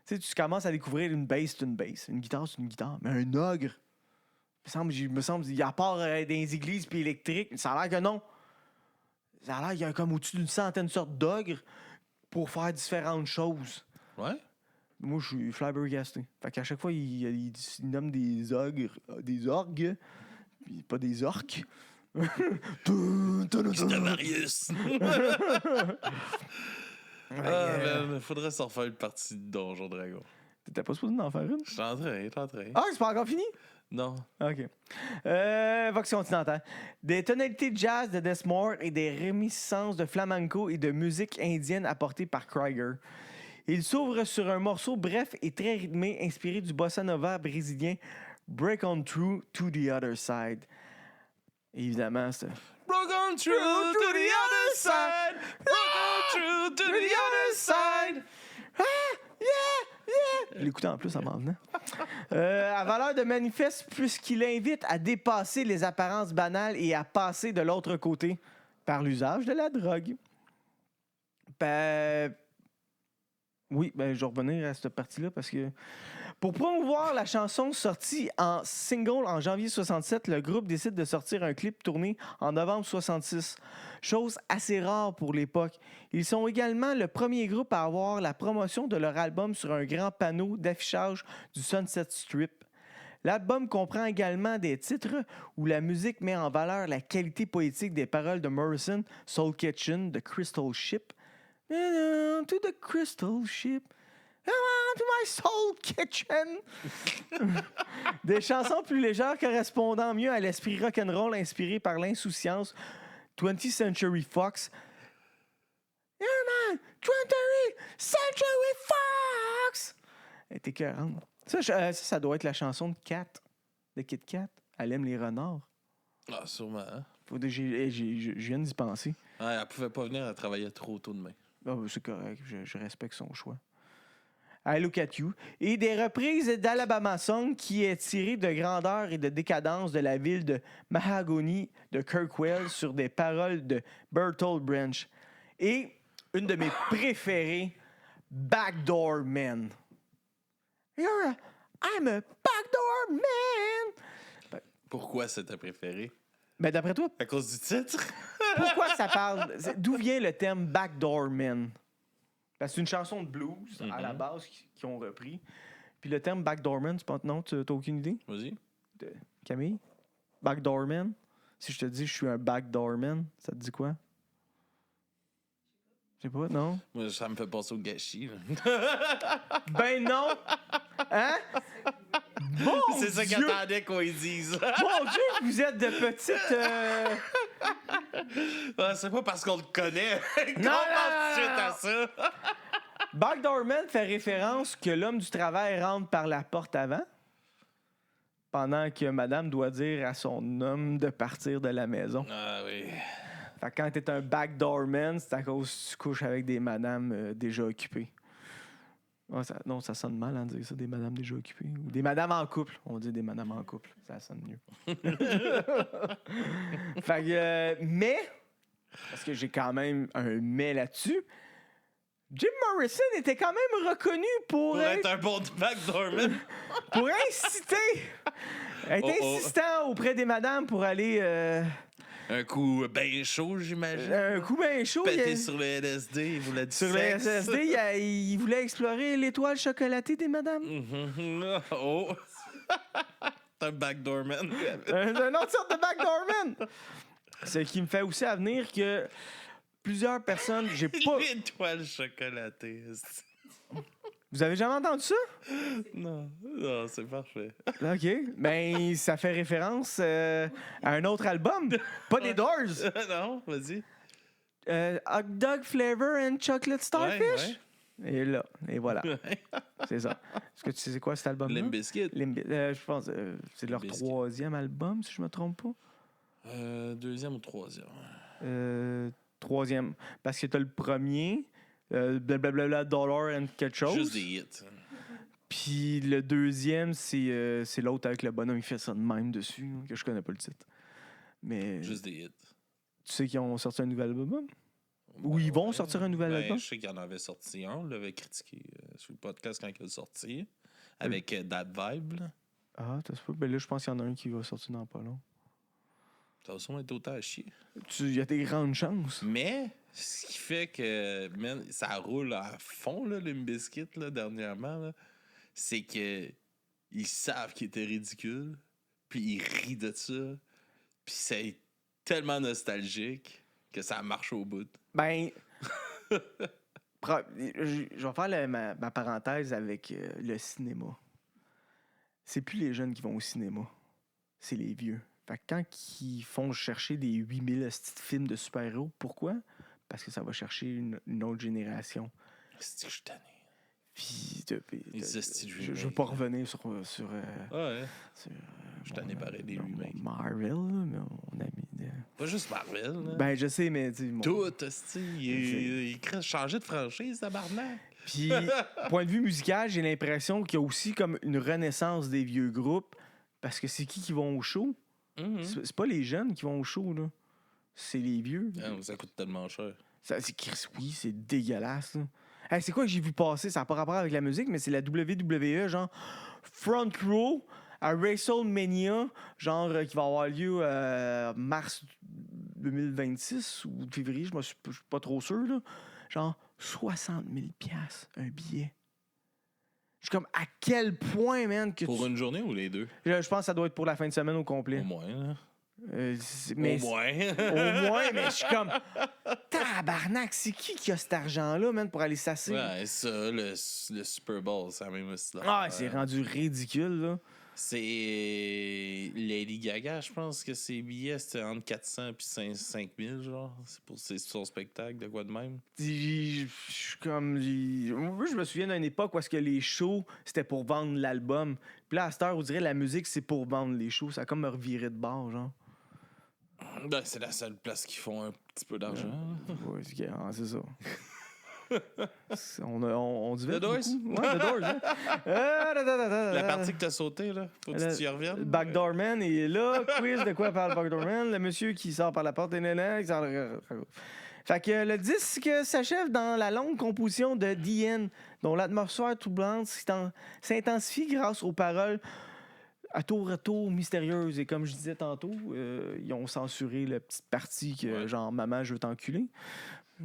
Tu commences à découvrir une bass, c'est une bass. Une guitare, c'est une guitare. Mais un ogre, il me semble, il y a part des églises puis électriques, ça a l'air que non. Ça a l'air qu'il y a comme au-dessus d'une centaine de sortes d'ogres pour faire différentes choses. Ouais? Moi, je suis flabbergasté. Fait qu'à chaque fois, il nomme des ogres, des orgues, puis pas des orques. C'était Marius! Faudrait s'en refaire une partie de Donjon Dragon. T'étais pas supposé d'en faire une? Je suis en train. Ah, c'est pas encore fini? Non. OK. Vox Continental. Des tonalités de jazz de Desmore et des réminiscences de flamenco et de musique indienne apportées par Krieger. Il s'ouvre sur un morceau bref et très rythmé inspiré du bossa nova brésilien Break On Through to the Other Side. Évidemment, c'est... Break on through to the other side! Break on through to the other side! Ah! Yeah! Je l'écoutais en plus en m'en venant. À valeur de manifeste, puisqu'il invite à dépasser les apparences banales et à passer de l'autre côté par l'usage de la drogue. Ben... Oui, ben je vais revenir à cette partie-là parce que pour promouvoir la chanson sortie en single en janvier 67, le groupe décide de sortir un clip tourné en novembre 66. Chose assez rare pour l'époque. Ils sont également le premier groupe à avoir la promotion de leur album sur un grand panneau d'affichage du Sunset Strip. L'album comprend également des titres où la musique met en valeur la qualité poétique des paroles de Morrison, Soul Kitchen, The Crystal Ship, to the Crystal Ship, I want my Soul Kitchen. Des chansons plus légères correspondant mieux à l'esprit rock'n'roll inspiré par l'insouciance 20th Century Fox. You're my 20th Century Fox. Elle était écœurante. Ça doit être la chanson de Kat, de Kit Kat. Elle aime les renards. Ah, sûrement. Hein? Je viens d'y penser. Ouais, elle pouvait pas venir, elle travaillait trop tôt demain. Ah, ben, c'est correct, je respecte son choix. I Look at You. Et des reprises d'Alabama Song qui est tiré de grandeur et de décadence de la ville de Mahagony de Kirkwell sur des paroles de Bertolt Brecht. Et une de mes préférées, Backdoor Man. I'm a backdoor man. Pourquoi c'est ta préférée? Ben d'après toi, À cause du titre? pourquoi ça parle? D'où vient le terme Backdoor Man? Parce que c'est une chanson de blues à la base qu'ils ont repris. Puis le terme Backdoor Man, non, t'as aucune idée? Vas-y. Camille? Backdoor Man? Si je te dis je suis un backdoor man, ça te dit quoi? Je sais pas, non? Moi, ça me fait penser au gâchis. Là. Ben non! Hein? Bon C'est ça Dieu! qu'attendait qu'on y dise. Mon Dieu, vous êtes de petites... Ouais, c'est pas parce qu'on le connaît qu'on Non, pense tout de suite non, à ça. Backdoor Man fait référence que l'homme du travail rentre par la porte avant, pendant que madame doit dire à son homme de partir de la maison. Ah oui. Fait que quand t'es un backdoor man, c'est à cause que tu couches avec des madames déjà occupées. Oh, non, ça sonne mal, dire ça, des madames déjà occupées. Ou des madames en couple. On dit des madames en couple. Ça sonne mieux. Fait que, mais, parce que j'ai quand même un mais là-dessus, Jim Morrison était quand même reconnu pour être un bon backdoor man. pour inciter. Être insistant auprès des madames pour aller... Un coup bien chaud, j'imagine. Un coup bien chaud. Pété sur le LSD, il voulait du Sur le sexe. LSD, il voulait explorer l'étoile chocolatée des madames. Oh! T'es un backdoor man. Un autre sorte de backdoor man. Ce qui me fait aussi à venir que plusieurs personnes... J'ai pas... L'étoile chocolatée. Vous avez jamais entendu ça? Non, c'est parfait. OK. Ben, ça fait référence à un autre album. Pas des Doors. Non, vas-y. Hot Dog Flavor and Chocolate Starfish. Ouais. Et là, et voilà. C'est ça. Est-ce que tu sais c'est quoi cet album-là? Limp Bizkit. Je pense c'est leur Limp Bizkit. 3e album, si je me trompe pas. 2e ou 3e? 3e. Parce que t'as le premier, blablabla Dollar and quelque chose. Juste des hits. Puis le deuxième, c'est l'autre avec le bonhomme, il fait ça de même dessus, que je connais pas le titre. Mais Juste des hits. tu sais qu'ils ont sorti un nouvel album? Ou ils vont sortir un nouvel album? Je sais qu'il y en avait sorti un, on l'avait critiqué sur le podcast quand il est sorti, avec That Vibe. Là. Ah, t'as pas? Ben là, je pense qu'il y en a un qui va sortir dans pas long. Ça va sûrement être autant à chier. Il y a des grandes chances. Mais, ce qui fait que man, ça roule à fond, là, Limp Bizkit, là, dernièrement, là, c'est que ils savent qu'il était ridicule, puis ils rient de ça, puis c'est tellement nostalgique que ça marche au bout. Ben, je vais faire ma parenthèse avec le cinéma. C'est plus les jeunes qui vont au cinéma, c'est les vieux. Fait que quand ils font chercher des 8000 films de super-héros, pourquoi? Parce que ça va chercher une autre génération. C'est que je suis tanné. Puis, je veux pas revenir sur ouais. Je suis tanné pareil des remakes. Marvel, mais on a mis... Pas juste Marvel. Là. Ben, je sais, mais... Tout, il changé de franchise, tabarnak. Puis, point de vue musical, j'ai l'impression qu'il y a aussi comme une renaissance des vieux groupes. Parce que c'est qui vont au show? C'est pas les jeunes qui vont au show, là. C'est les vieux. Ah, ça coûte tellement cher. Oui, c'est dégueulasse. Là. Hey, c'est quoi que j'ai vu passer? Ça n'a pas rapport avec la musique, mais c'est la WWE, genre Front Row à WrestleMania, genre qui va avoir lieu mars 2026 ou février, je suis pas trop sûr. Là. Genre 60 000 $, un billet. Je suis comme, à quel point, man, que Pour une journée ou les deux? Je pense que ça doit être pour la fin de semaine au complet. Au moins, là. Mais Au moins. Au moins, mais je suis comme, tabarnak, c'est qui a cet argent-là, man, pour aller s'asseoir? Ouais, ça, le Super Bowl, c'est la même histoire. Ah, c'est rendu ridicule, là. C'est Lady Gaga, je pense que ses billets, c'était entre 400 et 5 000, genre. C'est pour son spectacle, de quoi de même? Je suis comme... Moi, je me souviens d'une époque où est-ce que les shows, c'était pour vendre l'album. Puis là, à cette heure, on dirait la musique, c'est pour vendre les shows. Ça a comme me reviré de bord, genre. Ben, c'est la seule place qui font un petit peu d'argent. Ouais, c'est ça. On divise The Doors? beaucoup. Ouais, The Doors. Hein? La partie que t'as sautée, là, faut que tu y reviennes. Backdoor Man est là. Quiz de quoi parle Backdoor Man? Le monsieur qui sort par la porte. Fait que le disque s'achève dans la longue composition de DN, dont l'atmosphère troublante s'intensifie grâce aux paroles à tour mystérieuses. Et comme je disais tantôt, ils ont censuré la petite partie que, genre, maman, je veux t'enculer.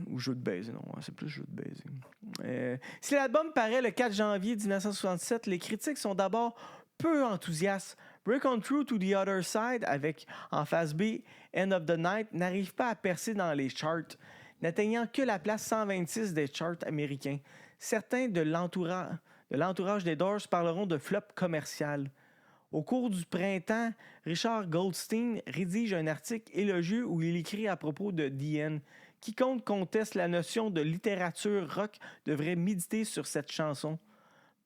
Ou je veux te baiser, non, c'est plus je veux te baiser. Si l'album paraît le 4 janvier 1967, les critiques sont d'abord peu enthousiastes. Break On Through to the Other Side, avec en face B End of the Night, n'arrive pas à percer dans les charts, n'atteignant que la place 126 des charts américains. Certains de l'entourage des Doors parleront de flop commercial. Au cours du printemps, Richard Goldstein rédige un article élogieux où il écrit à propos de DN. Quiconque conteste la notion de littérature rock devrait méditer sur cette chanson.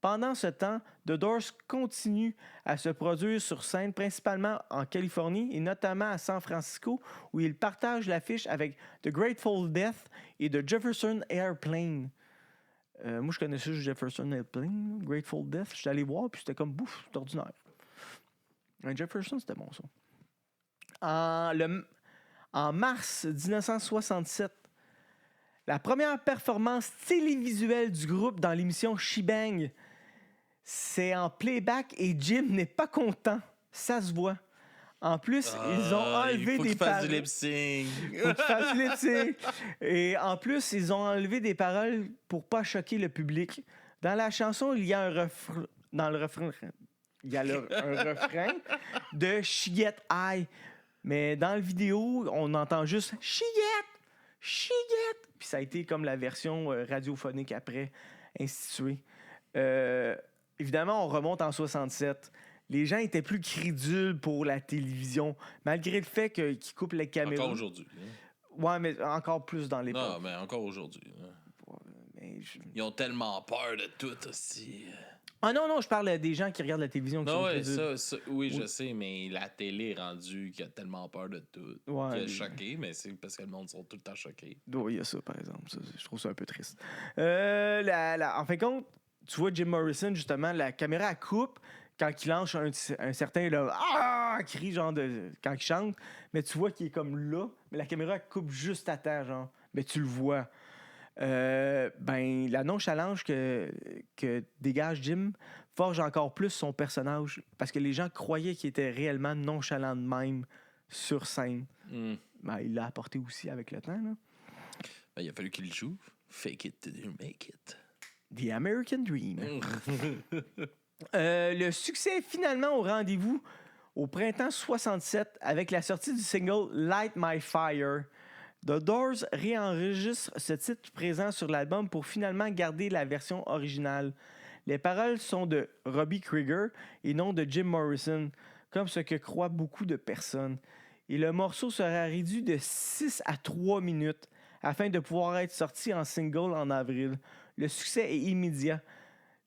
Pendant ce temps, The Doors continue à se produire sur scène, principalement en Californie et notamment à San Francisco, où ils partagent l'affiche avec The Grateful Dead et The Jefferson Airplane. Moi, je connaissais juste Jefferson Airplane, Grateful Dead. Je suis allé voir, puis c'était comme bouffe, c'est ordinaire. Un Jefferson, c'était bon, ça. En mars 1967, la première performance télévisuelle du groupe dans l'émission She-Bang, c'est en playback et Jim n'est pas content. Ça se voit. En plus, ils ont enlevé des paroles. Il faut qu'il fasse du lip-sync. Et en plus, ils ont enlevé des paroles pour pas choquer le public. Dans la chanson, il y a un refrain. Dans le refrain, il y a un refrain de She Get High. Mais dans la vidéo, on entend juste She Get. Puis ça a été comme la version radiophonique après, instituée. Évidemment, on remonte en 67. Les gens étaient plus crédules pour la télévision, malgré le fait qu'ils coupent les caméras. Encore aujourd'hui. Hein? Ouais, mais encore plus dans l'époque. Non, mais encore aujourd'hui. Hein? Ils ont tellement peur de tout aussi. Ah non, je parle des gens qui regardent la télévision. Non, ouais, ça, oui, je sais, mais la télé est rendue qui a tellement peur de tout. Ouais, qui est choqué, mais c'est parce que le monde sont tout le temps choqués. Oui, il y a ça, par exemple. Ça, je trouve ça un peu triste. En fin de compte, tu vois Jim Morrison, justement, la caméra elle coupe quand il lance un certain cri, genre, quand il chante. Mais tu vois qu'il est comme là, mais la caméra elle coupe juste à terre, genre. Mais tu le vois. La nonchalance que dégage Jim forge encore plus son personnage parce que les gens croyaient qu'il était réellement nonchalant de même sur scène. Il l'a apporté aussi avec le temps. Là. Il a fallu qu'il joue. Fake it till you make it. The American Dream. Le succès est finalement au rendez-vous au printemps 67 avec la sortie du single Light My Fire. The Doors réenregistre ce titre présent sur l'album pour finalement garder la version originale. Les paroles sont de Robbie Krieger et non de Jim Morrison, comme ce que croient beaucoup de personnes. Et le morceau sera réduit de 6 à 3 minutes afin de pouvoir être sorti en single en avril. Le succès est immédiat.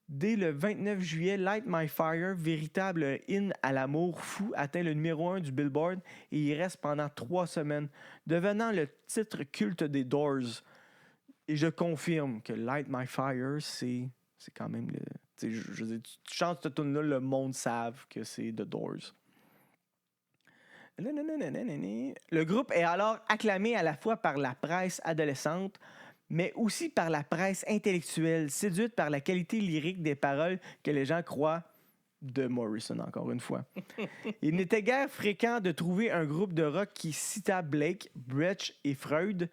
Dès le 29 juillet, Light My Fire, véritable hymne à l'amour fou, atteint le numéro 1 du Billboard et y reste pendant 3 semaines, devenant le titre culte des Doors. Et je confirme que Light My Fire, c'est quand même le... Tu chantes cette tune-là, le monde savent que c'est The Doors. Le groupe est alors acclamé à la fois par la presse adolescente, mais aussi par la presse intellectuelle, séduite par la qualité lyrique des paroles que les gens croient de Morrison, encore une fois. Il n'était guère fréquent de trouver un groupe de rock qui cita Blake, Brecht et Freud.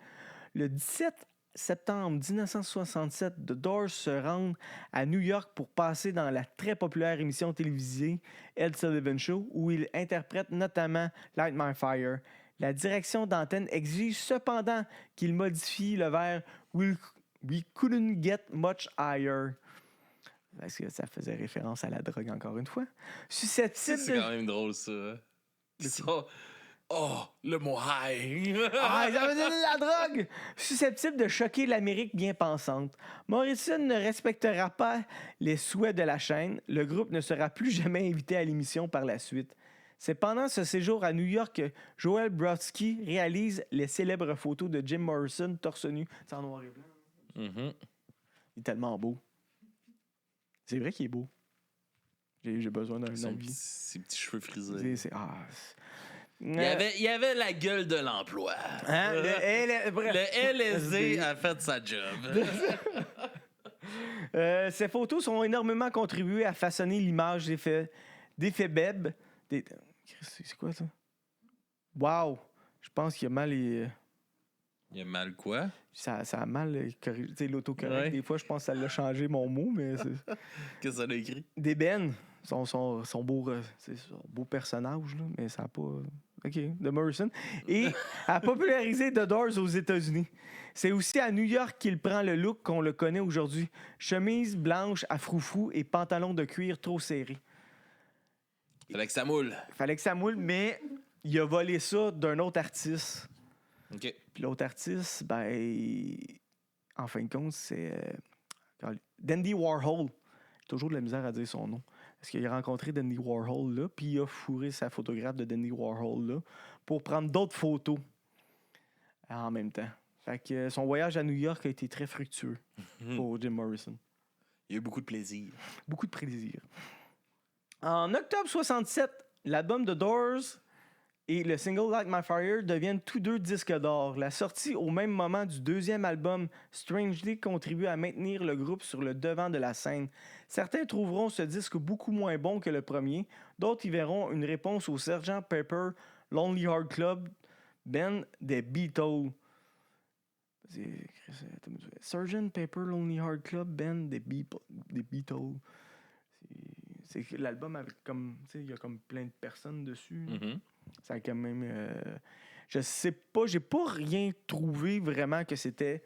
Le 17 septembre 1967, The Doors se rendent à New York pour passer dans la très populaire émission télévisée Ed Sullivan Show, où ils interprètent notamment Light My Fire. La direction d'antenne exige cependant qu'ils modifient le vers We couldn't get much higher. Parce que ça faisait référence à la drogue, encore une fois. Susceptible C'est quand même drôle, ça. Ça. Oh, le mot high. Ah, ça veut dire de la drogue! Susceptible de choquer l'Amérique bien pensante. Morrison ne respectera pas les souhaits de la chaîne. Le groupe ne sera plus jamais invité à l'émission par la suite. C'est pendant ce séjour à New York que Joel Brodsky réalise les célèbres photos de Jim Morrison torse nu. C'est en noir et blanc. Mm-hmm. Il est tellement beau. C'est vrai qu'il est beau. J'ai besoin d'un avis. Ses petits cheveux frisés. Il y avait la gueule de l'emploi. Hein? Le LSD a fait sa job. Ces photos ont énormément contribué à façonner l'image d'effet Beb. C'est quoi ça? Wow! Je pense qu'il y a mal... Il y a mal quoi? Ça a mal corrigé. L'autocorrect, Ouais. des fois, je pense que ça l'a changé mon mot, mais... Qu'est-ce que ça a écrit? D'ébène. Son beau, c'est son beau personnage, là, mais ça n'a pas... OK, de Morrison. Et a popularisé The Doors aux États-Unis. C'est aussi à New York qu'il prend le look qu'on le connaît aujourd'hui. Chemise blanche à froufrou et pantalon de cuir trop serré. Fallait que ça moule. Fallait que ça moule, mais il a volé ça d'un autre artiste. OK. Puis l'autre artiste, en fin de compte, c'est Dandy Warhol. J'ai toujours de la misère à dire son nom. Parce qu'il a rencontré Dandy Warhol là, puis il a fourré sa photographe de Dandy Warhol là pour prendre d'autres photos en même temps. Fait que son voyage à New York a été très fructueux pour Jim Morrison. Il y a eu beaucoup de plaisir. Beaucoup de plaisir. En octobre 67, l'album The Doors et le single Light My Fire deviennent tous deux disques d'or. La sortie au même moment du deuxième album, Strange Day, contribue à maintenir le groupe sur le devant de la scène. Certains trouveront ce disque beaucoup moins bon que le premier. D'autres y verront une réponse au Sgt. Pepper Lonely Hearts Club Band des Beatles. Sgt. Pepper Lonely Hearts Club Band des Beatles. C'est que l'album avec comme... Tu sais, il y a comme plein de personnes dessus. Mm-hmm. Ça a quand même... je sais pas, j'ai pas rien trouvé vraiment que c'était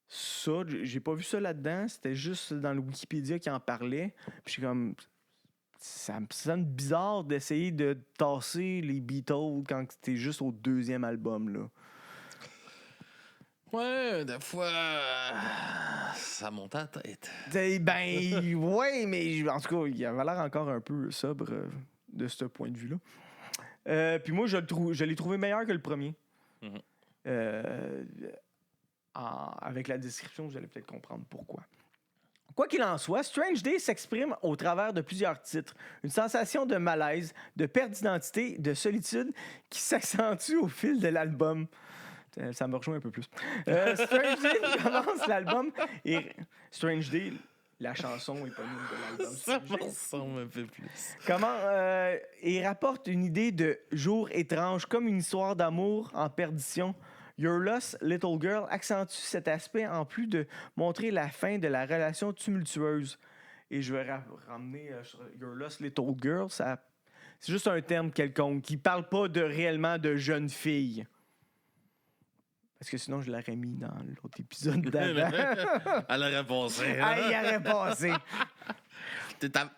ça. J'ai pas vu ça là-dedans. C'était juste dans le Wikipédia qui en parlait. Puis j'ai comme... Ça me sonne bizarre d'essayer de tasser les Beatles quand c'était juste au deuxième album, là. Ouais, des fois, ça monte à la tête. Ben, ouais, mais en tout cas, il avait l'air encore un peu sobre de ce point de vue-là. Puis moi, je l'ai trouvé meilleur que le premier. Mm-hmm. Avec la description, vous allez peut-être comprendre pourquoi. Quoi qu'il en soit, Strange Day s'exprime au travers de plusieurs titres. Une sensation de malaise, de perte d'identité, de solitude qui s'accentue au fil de l'album. Ça me rejoint un peu plus. Strange Day commence l'album et Strange Day, la chanson éponyme de l'album. Ça me ressemble un peu plus. Il rapporte une idée de jour étrange, comme une histoire d'amour en perdition. Your Lost Little Girl accentue cet aspect en plus de montrer la fin de la relation tumultueuse. Et je vais ramener sur Your Lost Little Girl, c'est juste un terme quelconque qui parle pas réellement de jeune fille. Parce que sinon, je l'aurais mis dans l'autre épisode d'avant. Elle aurait passé. Ah, il aurait passé.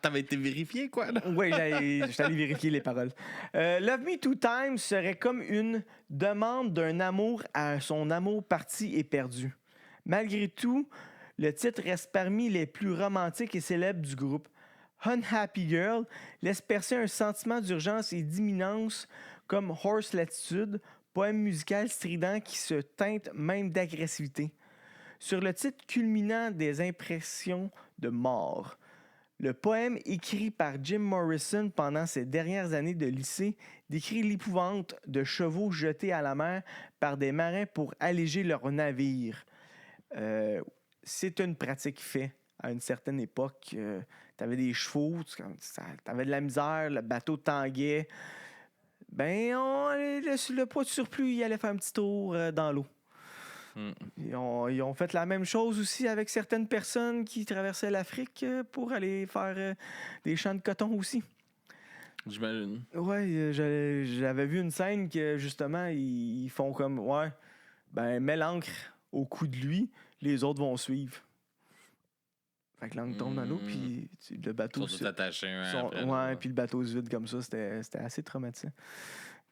T'avais été vérifié, quoi, là? Oui, j'étais allé vérifier les paroles. Love Me Two Times serait comme une demande d'un amour à son amour parti et perdu. Malgré tout, le titre reste parmi les plus romantiques et célèbres du groupe. Unhappy Girl laisse percer un sentiment d'urgence et d'imminence comme Horse Latitude, poème musical strident qui se teinte même d'agressivité. Sur le titre culminant des impressions de mort, le poème écrit par Jim Morrison pendant ses dernières années de lycée décrit l'épouvante de chevaux jetés à la mer par des marins pour alléger leur navire. C'est une pratique faite à une certaine époque. Tu avais des chevaux, tu avais de la misère, le bateau tanguait. Ben, le poids de surplus, il allait faire un petit tour dans l'eau. Ils ont fait la même chose aussi avec certaines personnes qui traversaient l'Afrique pour aller faire des champs de coton aussi. J'imagine. Ouais, j'avais vu une scène que justement, ils font comme, ouais, ben, mets l'ancre au cou de lui, les autres vont suivre. Fait que l'ancre tombe dans l'eau, puis le bateau... Ils sont tous attachés ouais, puis le bateau se vide comme ça, c'était assez traumatisant.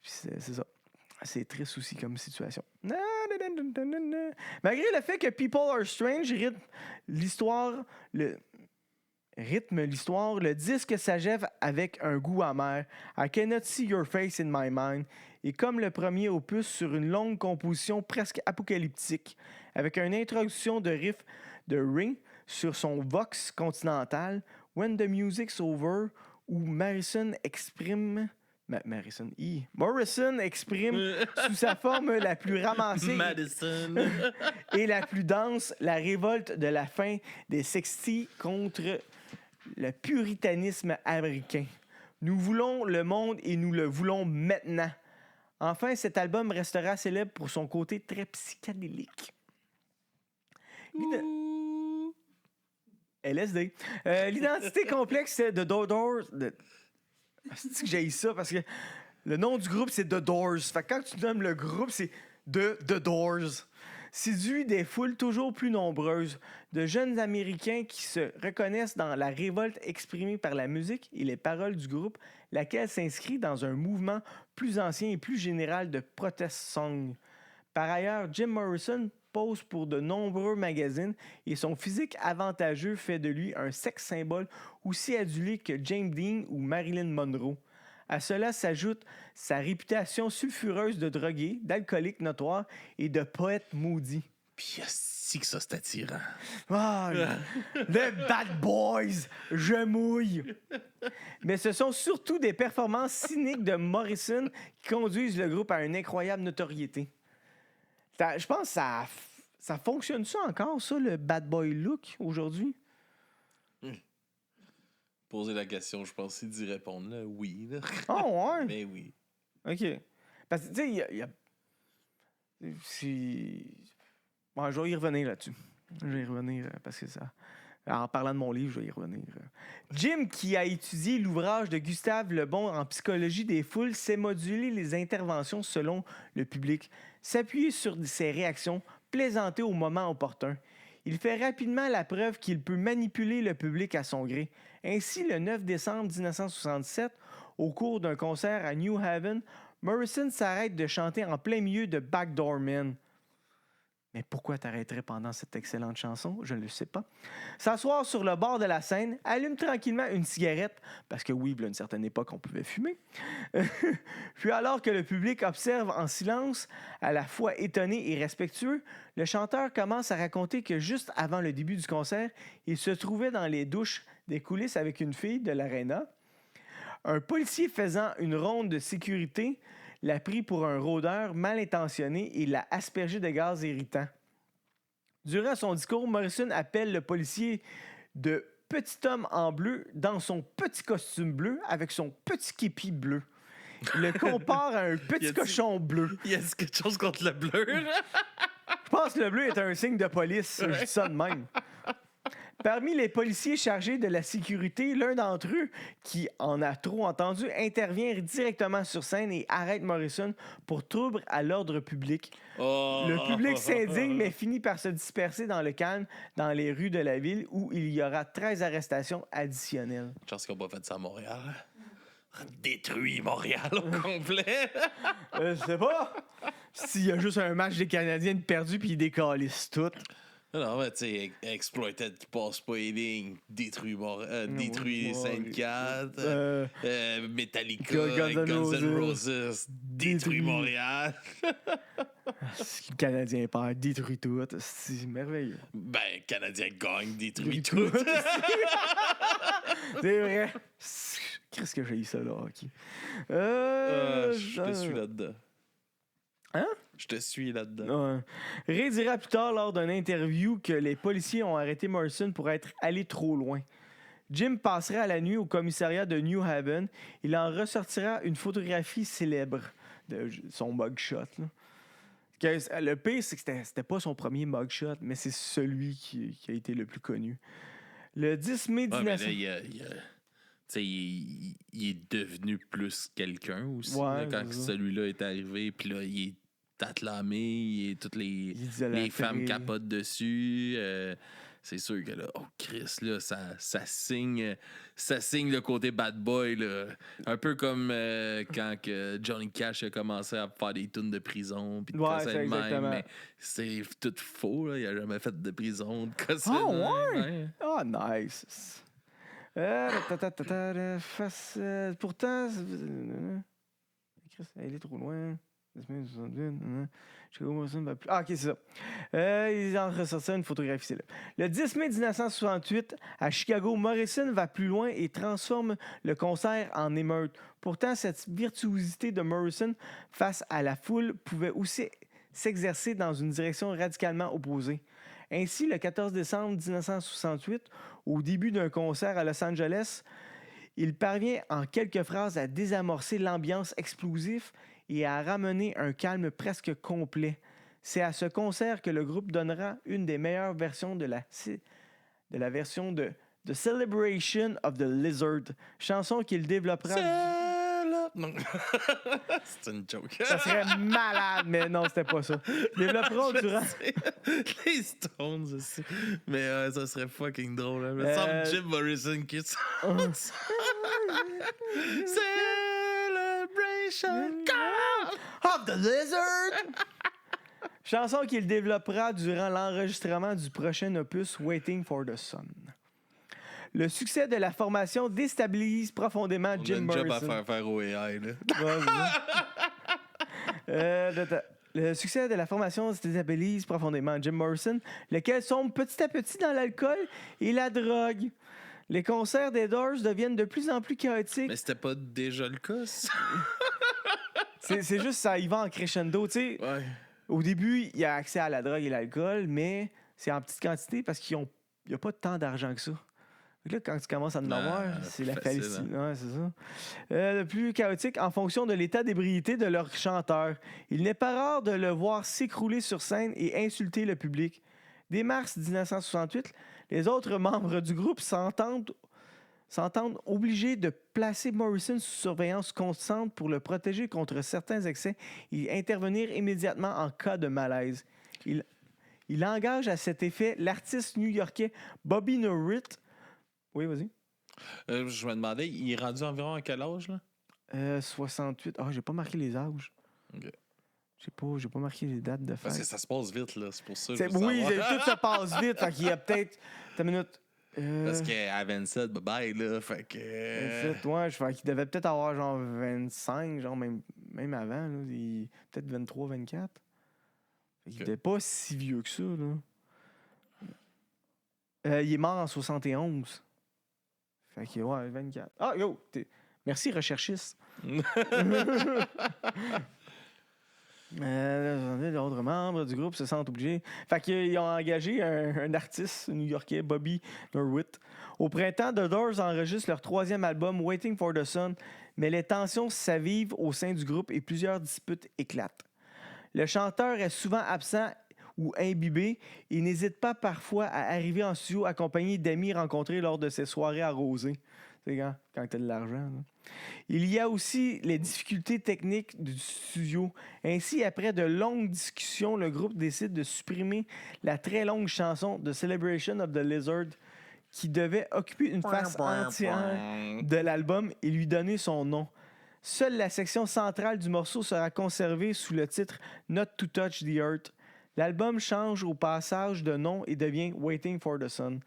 Puis c'est ça. C'est triste aussi comme situation. Malgré le fait que People Are Strange rythme l'histoire, le disque s'achève avec un goût amer. I Cannot See Your Face in My Mind est comme le premier opus sur une longue composition presque apocalyptique, avec une introduction de riff de Ring sur son Vox continental, When the Music's Over, où Morrison exprime sous sa forme la plus ramassée et la plus dense la révolte de la fin des 60s contre le puritanisme américain. Nous voulons le monde et nous le voulons maintenant. Enfin, cet album restera célèbre pour son côté très psychédélique. LSD. L'identité complexe de Doors... C'est que j'ai ça parce que le nom du groupe, c'est The Doors. Fait que quand tu nommes le groupe, c'est The Doors. Séduit des foules toujours plus nombreuses, de jeunes Américains qui se reconnaissent dans la révolte exprimée par la musique et les paroles du groupe, laquelle s'inscrit dans un mouvement plus ancien et plus général de protest song. Par ailleurs, Jim Morrison pose pour de nombreux magazines et son physique avantageux fait de lui un sex symbole aussi adulé que James Dean ou Marilyn Monroe. À cela s'ajoute sa réputation sulfureuse de drogué, d'alcoolique notoire et de poète maudit. Puis si que ça, c'est attirant. Ah, les Bad Boys, je mouille. Mais ce sont surtout des performances cyniques de Morrison qui conduisent le groupe à une incroyable notoriété. Je pense que ça fonctionne ça encore, ça, le bad boy look, aujourd'hui? Poser la question, je pensais d'y répondre, là, oui. Là. Oh, ouais? Mais oui. OK. Parce que, tu sais, il y a... Bon, je vais y revenir là-dessus. Je vais y revenir parce que ça... En parlant de mon livre, je vais y revenir. Jim, qui a étudié l'ouvrage de Gustave Le Bon en psychologie des foules, sait moduler les interventions selon le public, s'appuyer sur ses réactions, plaisanter au moment opportun. Il fait rapidement la preuve qu'il peut manipuler le public à son gré. Ainsi, le 9 décembre 1967, au cours d'un concert à New Haven, Morrison s'arrête de chanter en plein milieu de Backdoor Man. Mais pourquoi t'arrêterais pendant cette excellente chanson? Je ne le sais pas. S'asseoir sur le bord de la scène, allume tranquillement une cigarette, parce que oui, à une certaine époque, on pouvait fumer. Puis alors que le public observe en silence, à la fois étonné et respectueux, le chanteur commence à raconter que juste avant le début du concert, il se trouvait dans les douches des coulisses avec une fille de l'aréna. Un policier faisant une ronde de sécurité l'a pris pour un rôdeur mal intentionné et l'a aspergé de gaz irritant. Durant son discours, Morrison appelle le policier de petit homme en bleu dans son petit costume bleu avec son petit képi bleu. Il le compare à un petit cochon bleu. Il y a quelque chose contre le bleu, là? Je pense que le bleu est un signe de police. Je dis ça de même. Parmi les policiers chargés de la sécurité, l'un d'entre eux, qui en a trop entendu, intervient directement sur scène et arrête Morrison pour trouble à l'ordre public. Oh. Le public s'indigne, mais finit par se disperser dans le calme dans les rues de la ville où il y aura 13 arrestations additionnelles. Chance qu'on n'a pas fait ça à Montréal. Détruit Montréal au complet. Je sais pas. S'il y a juste un match des Canadiens de perdu puis ils décalissent tout. Non, mais tu sais, Exploited qui passe pas les lignes, détruit Sainte-Cat, Metallica, Guns N' Roses, détruit Montréal. Le Canadien perd, détruit tout. C'est merveilleux. Ben, Canadien gagne, détruit tout. C'est vrai. Qu'est-ce que j'ai eu ça, là, hockey? Je te suis là-dedans. Hein? Je te suis là-dedans. Ray dira plus tard lors d'une interview que les policiers ont arrêté Morrison pour être allé trop loin. Jim passerait à la nuit au commissariat de New Haven. Il en ressortira une photographie célèbre de son mugshot. Là. Le pire, c'est que c'était pas son premier mugshot, mais c'est celui qui a été le plus connu. Le 10 mai 1900... il est devenu plus quelqu'un aussi. Ouais, là, quand celui-là est arrivé, puis là, il est acclamé, toutes les femmes capotent dessus. C'est sûr que là, oh Chris, là, ça signe le côté bad boy, là. Un peu comme quand que Johnny Cash a commencé à faire des tunes de prison, puis de casser le même, mais c'est tout faux, là. Il a jamais fait de prison, de casser le même. Oh, nice. Pourtant, Chris, elle est trop loin. Ah, ok, c'est ça. Ils en ressortirent une photographie célèbre. Le 10 mai 1968, à Chicago, Morrison va plus loin et transforme le concert en émeute. Pourtant, cette virtuosité de Morrison face à la foule pouvait aussi s'exercer dans une direction radicalement opposée. Ainsi, le 14 décembre 1968, au début d'un concert à Los Angeles, il parvient en quelques phrases à désamorcer l'ambiance explosive et à ramener un calme presque complet. C'est à ce concert que le groupe donnera une des meilleures versions de la version de The Celebration of the Lizard, chanson qu'il développera... Non. C'est une joke. Ça serait malade, mais non, c'était pas ça. Développeront durant... Les Stones aussi. Mais ça serait fucking drôle. Hein. Mais semble Jim Morrison qui Celebration of the Lizard! Chanson qu'il développera durant l'enregistrement du prochain opus Waiting for the Sun. Le succès de la formation déstabilise profondément Jim Morrison. On a un job à faire au AI, là. Le succès de la formation déstabilise profondément Jim Morrison, lequel sombre petit à petit dans l'alcool et la drogue. Les concerts des Doors deviennent de plus en plus chaotiques. Mais c'était pas déjà le cas, ça? c'est juste ça, il va en crescendo, tu sais. Ouais. Au début, il y a accès à la drogue et l'alcool, mais c'est en petite quantité parce qu'il n'y a pas tant d'argent que ça. Là, quand tu commences à en avoir, c'est la félicité. Hein? Ouais, c'est ça. Le plus chaotique en fonction de l'état d'ébriété de leur chanteur. Il n'est pas rare de le voir s'écrouler sur scène et insulter le public. Dès mars 1968, les autres membres du groupe s'entendent obligés de placer Morrison sous surveillance constante pour le protéger contre certains excès et intervenir immédiatement en cas de malaise. Il engage à cet effet l'artiste new-yorkais Bobby Norrit. Oui, vas-y. Je me demandais, il est rendu environ à quel âge, là? 68. Ah, j'ai pas marqué les âges. OK. J'ai pas marqué les dates de fête. Parce que ça se passe vite, là. C'est pour ça. Oui, tout se passe vite. Fait qu'il y a peut-être... Une minute. Parce qu'à 27, bye-bye, là. Fait que... 27, ouais. Fait qu'il devait peut-être avoir genre 25, genre même avant, là. Peut-être 23, 24. Fait qu'il était pas si vieux que ça, là. Il est mort en 71. Fait que, ouais, 24. Ah, yo! Merci, recherchiste. D'autres membres du groupe se sentent obligés. Fait qu'ils ont engagé un artiste new-yorkais, Bobby Norrit. Au printemps, The Doors enregistrent leur 3e album, Waiting for the Sun, mais les tensions s'avivent au sein du groupe et plusieurs disputes éclatent. Le chanteur est souvent absent ou imbibé et n'hésite pas parfois à arriver en studio accompagné d'amis rencontrés lors de ses soirées arrosées. C'est quand tu as de l'argent. Là. Il y a aussi les difficultés techniques du studio. Ainsi, après de longues discussions, le groupe décide de supprimer la très longue chanson The Celebration of the Lizard qui devait occuper une face entière de l'album et lui donner son nom. Seule la section centrale du morceau sera conservée sous le titre Not to Touch the Earth. L'album change au passage de nom et devient Waiting for the Sun.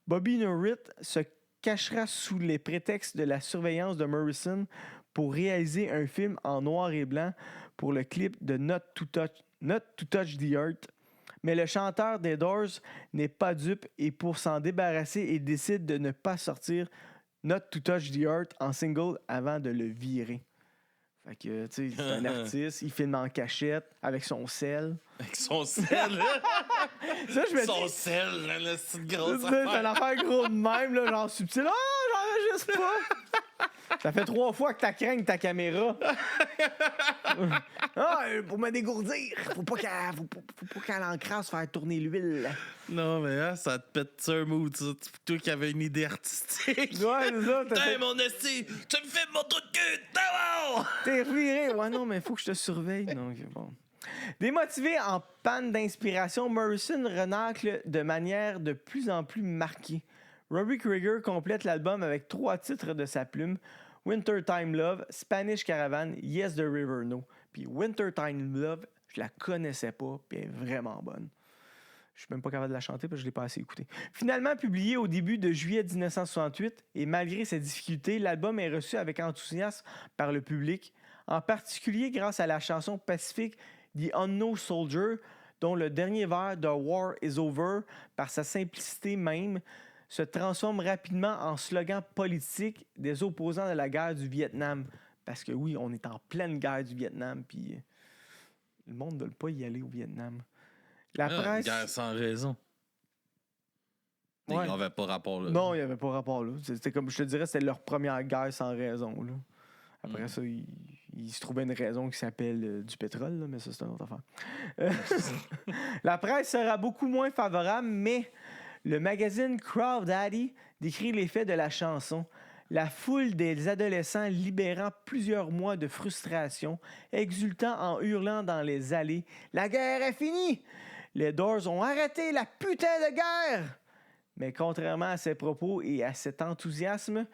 Bobby Norrit se cachera sous les prétextes de la surveillance de Morrison pour réaliser un film en noir et blanc pour le clip de Not to Touch the Earth. Mais le chanteur des Doors n'est pas dupe et pour s'en débarrasser, il décide de ne pas sortir Not to Touch the Earth en single avant de le virer. Fait que, tu sais, c'est un artiste, il filme en cachette avec son sel. Avec son sel. Ça, je me Son dis. sel, là, c'est une grosse C'est affaire. une affaire gros de même, là, genre subtil. Ah, j'enregistre pas! Ça fait 3 fois que t'as craignes ta caméra. Pour me dégourdir. Faut pas qu'elle encrasse faire tourner l'huile. Non, mais hein, ça te pète un mood, ça. Toi qui avais une idée artistique. Ouais, c'est ça. Putain, mon esti, tu me fais mon truc de cul, d'abord! T'es reviré. Ouais, non, mais faut que je te surveille. Donc, bon. Démotivé en panne d'inspiration, Morrison renacle de manière de plus en plus marquée. Robbie Krieger complète l'album avec 3 titres de sa plume: Wintertime Love, Spanish Caravan, Yes the River No. Puis Wintertime Love, je la connaissais pas, puis elle est vraiment bonne. Je suis même pas capable de la chanter parce que je l'ai pas assez écoutée. Finalement publié au début de juillet 1968, et malgré ses difficultés, l'album est reçu avec enthousiasme par le public, en particulier grâce à la chanson pacifique The Unknown Soldier, dont le dernier vers The War is Over, par sa simplicité même, se transforme rapidement en slogan politique des opposants de la guerre du Vietnam. Parce que oui, on est en pleine guerre du Vietnam, puis le monde ne veut pas y aller au Vietnam. La presse... Guerre sans raison. Ouais. Il n'y avait pas rapport là. Non, il n'y avait pas rapport là. C'était comme, je te dirais, c'était leur première guerre sans raison. Là. Après ça, il se trouvait une raison qui s'appelle du pétrole, là, mais ça, c'est une autre affaire. La presse sera beaucoup moins favorable, mais le magazine Crowd Daddy décrit l'effet de la chanson. La foule des adolescents libérant plusieurs mois de frustration, exultant en hurlant dans les allées « La guerre est finie! Les Doors ont arrêté la putain de guerre! » Mais contrairement à ces propos et à cet enthousiasme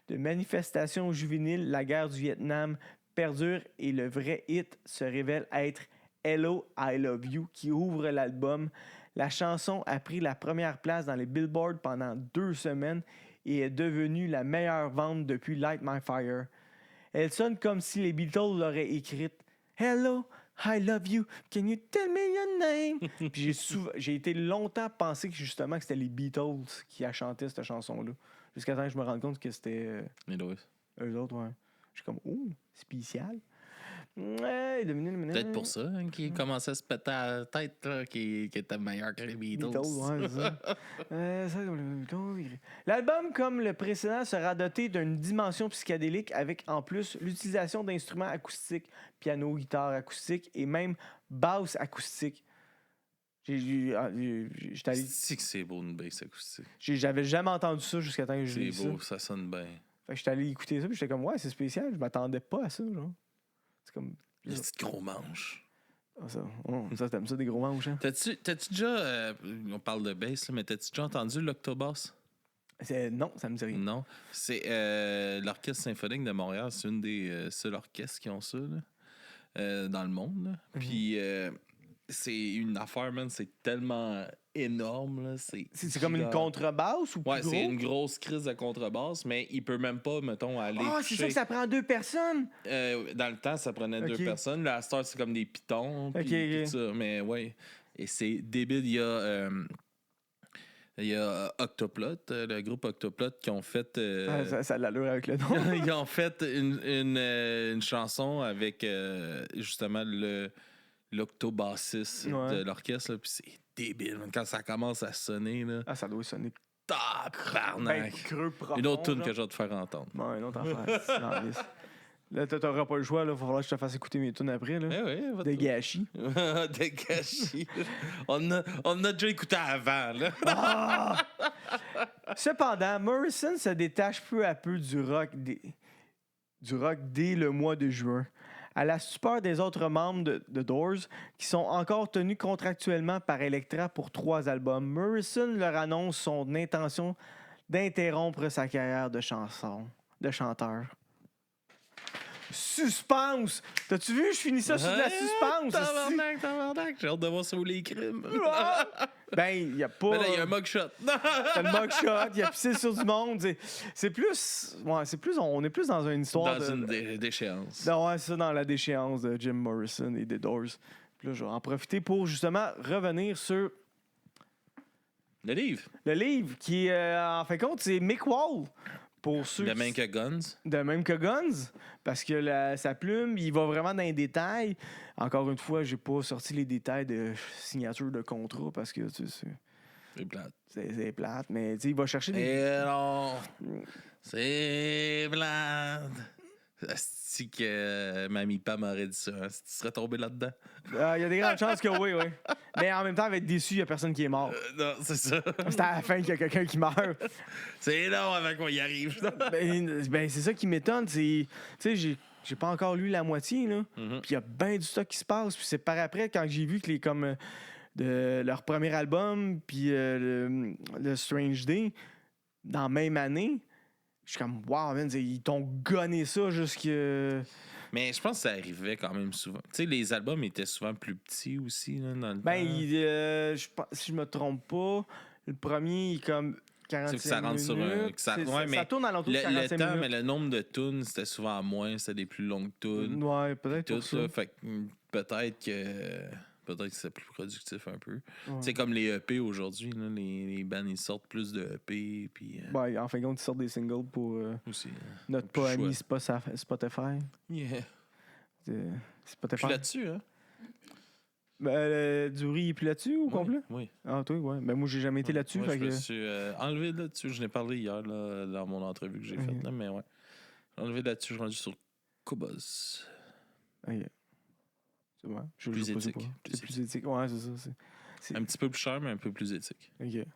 de manifestation juvénile, la guerre du Vietnam perdure et le vrai hit se révèle être Hello, I Love You qui ouvre l'album. La chanson a pris la première place dans les Billboard pendant 2 semaines et est devenue la meilleure vente depuis Light My Fire. Elle sonne comme si les Beatles l'auraient écrite. Hello, I love you, can you tell me your name? Puis j'ai été longtemps pensé que justement que c'était les Beatles qui a chanté cette chanson-là. Jusqu'à temps que je me rende compte que c'était eux autres, ouais. Je suis comme, oh, spécial. Ouais, Peut-être pour ça hein, qu'il commençait à se péter à la tête, là, qui était meilleur que les Beatles. Ouais, c'est ça. L'album, comme le précédent, sera doté d'une dimension psychédélique avec en plus l'utilisation d'instruments acoustiques, piano, guitare acoustique et même basse acoustique. J'étais allé... C'est beau une bass acoustique. J'avais jamais entendu ça jusqu'à temps que je l'ai C'est beau, ça sonne bien. Fait que j'étais allé écouter ça, puis j'étais comme, ouais, c'est spécial, je m'attendais pas à ça, genre. C'est comme... Les petits gros manches. Ah, ça, t'aimes ça, des gros manches, hein? T'as-tu déjà... on parle de bass, là, mais t'as-tu déjà entendu l'Octobass? Non, ça me dit rien. Non. C'est l'Orchestre symphonique de Montréal. C'est une des seuls orchestres qui ont ça, là, dans le monde, là. Puis... c'est une affaire, man, c'est tellement énorme, là. C'est comme une contrebasse ou plus ouais, gros? c'est une grosse crise de contrebasse, mais il peut même pas, mettons, aller c'est ça que ça prend 2 personnes? dans le temps, ça prenait 2 personnes. Là, à cette heure, c'est comme des pitons, puis tout ça. Mais ouais, et c'est débile. Il y a Octoplot, le groupe Octoplot, qui ont fait... ça a de l'allure avec le nom. Ils ont fait une chanson avec, justement, l'octobassiste de l'orchestre, puis c'est débile. Quand ça commence à sonner, là... Ah, ça doit sonner... Tabarnak! creux profond, une autre tune que je vais te faire entendre. Ouais, une autre affaire. Là, t'auras pas le choix, là. Il va falloir que je te fasse écouter mes tunes après, là. Des gâchis. Des gâchis. On a déjà écouté avant, là. Cependant, Morrison se détache peu à peu du rock dès le mois de juin. À la stupeur des autres membres de Doors, qui sont encore tenus contractuellement par Elektra pour 3 albums, Morrison leur annonce son intention d'interrompre sa carrière de chanteur. Suspense! T'as-tu vu? Je finis ça sur de la suspense! Tabarnak! J'ai hâte de voir ça où les crimes. Ben, il y a pas... Mais là, il y a un mugshot. T'as le mugshot, il y a pissé sur du monde. C'est plus... Ouais, on est plus dans une histoire dans une déchéance. Non, ouais, c'est ça, dans la déchéance de Jim Morrison et des Doors. Puis là, je vais en profiter pour, justement, revenir sur... Le livre. Le livre, qui, en fin de compte, c'est Mick Wall. pour ceux De même que Guns. De même que Guns, parce que sa plume, il va vraiment dans les détails. Encore une fois, j'ai pas sorti les détails de signature de contrat parce que C'est plate. c'est plate, mais il va chercher des. Et non, c'est plate. Asti que Mamie Pam aurait dit ça. Tu serais tombé là-dedans. Il y a des grandes chances que oui. Mais en même temps, elle va être déçu, il n'y a personne qui est mort. Non, c'est ça. C'est à la fin qu'il y a quelqu'un qui meurt. C'est long avant qu'on y arrive. Ben, c'est ça qui m'étonne. Tu sais, j'ai pas encore lu la moitié, là. Mhm. Puis il y a bien du stock qui se passe. Puis c'est par après, quand j'ai vu que de leur premier album, puis le Strange Day, dans la même année, je suis comme, wow, man, ils t'ont gonné ça jusque. Mais je pense que ça arrivait quand même souvent. Tu sais, les albums étaient souvent plus petits aussi, là, dans le Ben, temps. si je me trompe pas, le premier, il est comme 45 que ça rentre minutes. sur un... Ouais, mais ça tourne à l'entour de le 45 temps, minutes. mais le nombre de tunes, c'était souvent moins. C'était des plus longues tunes. Ouais, peut-être Tout pour ça. ça. Fait que peut-être que c'est plus productif un peu. Ouais. C'est comme les EP aujourd'hui. Là, les bands, ils sortent plus de EP. Puis, Ben, en fin de compte, ils sortent des singles pour aussi. notre Plus pas ami choix. Spotify. Yeah. Spotify. Puis là-dessus, hein? Ben, du riz, il est plus là-dessus au complet? Oui. Ah, toi, ouais. Ben, moi, j'ai jamais été là-dessus. Moi, fait je me que... suis enlevé là-dessus. Je n'ai parlé hier là, dans mon entrevue que j'ai faite. Là, mais ouais. J'ai enlevé là-dessus. Je suis rendu sur Cobos. Ok. C'est bon. Plus éthique. C'est plus éthique. Ouais, c'est ça. C'est... Un petit peu plus cher, mais un peu plus éthique. Ok.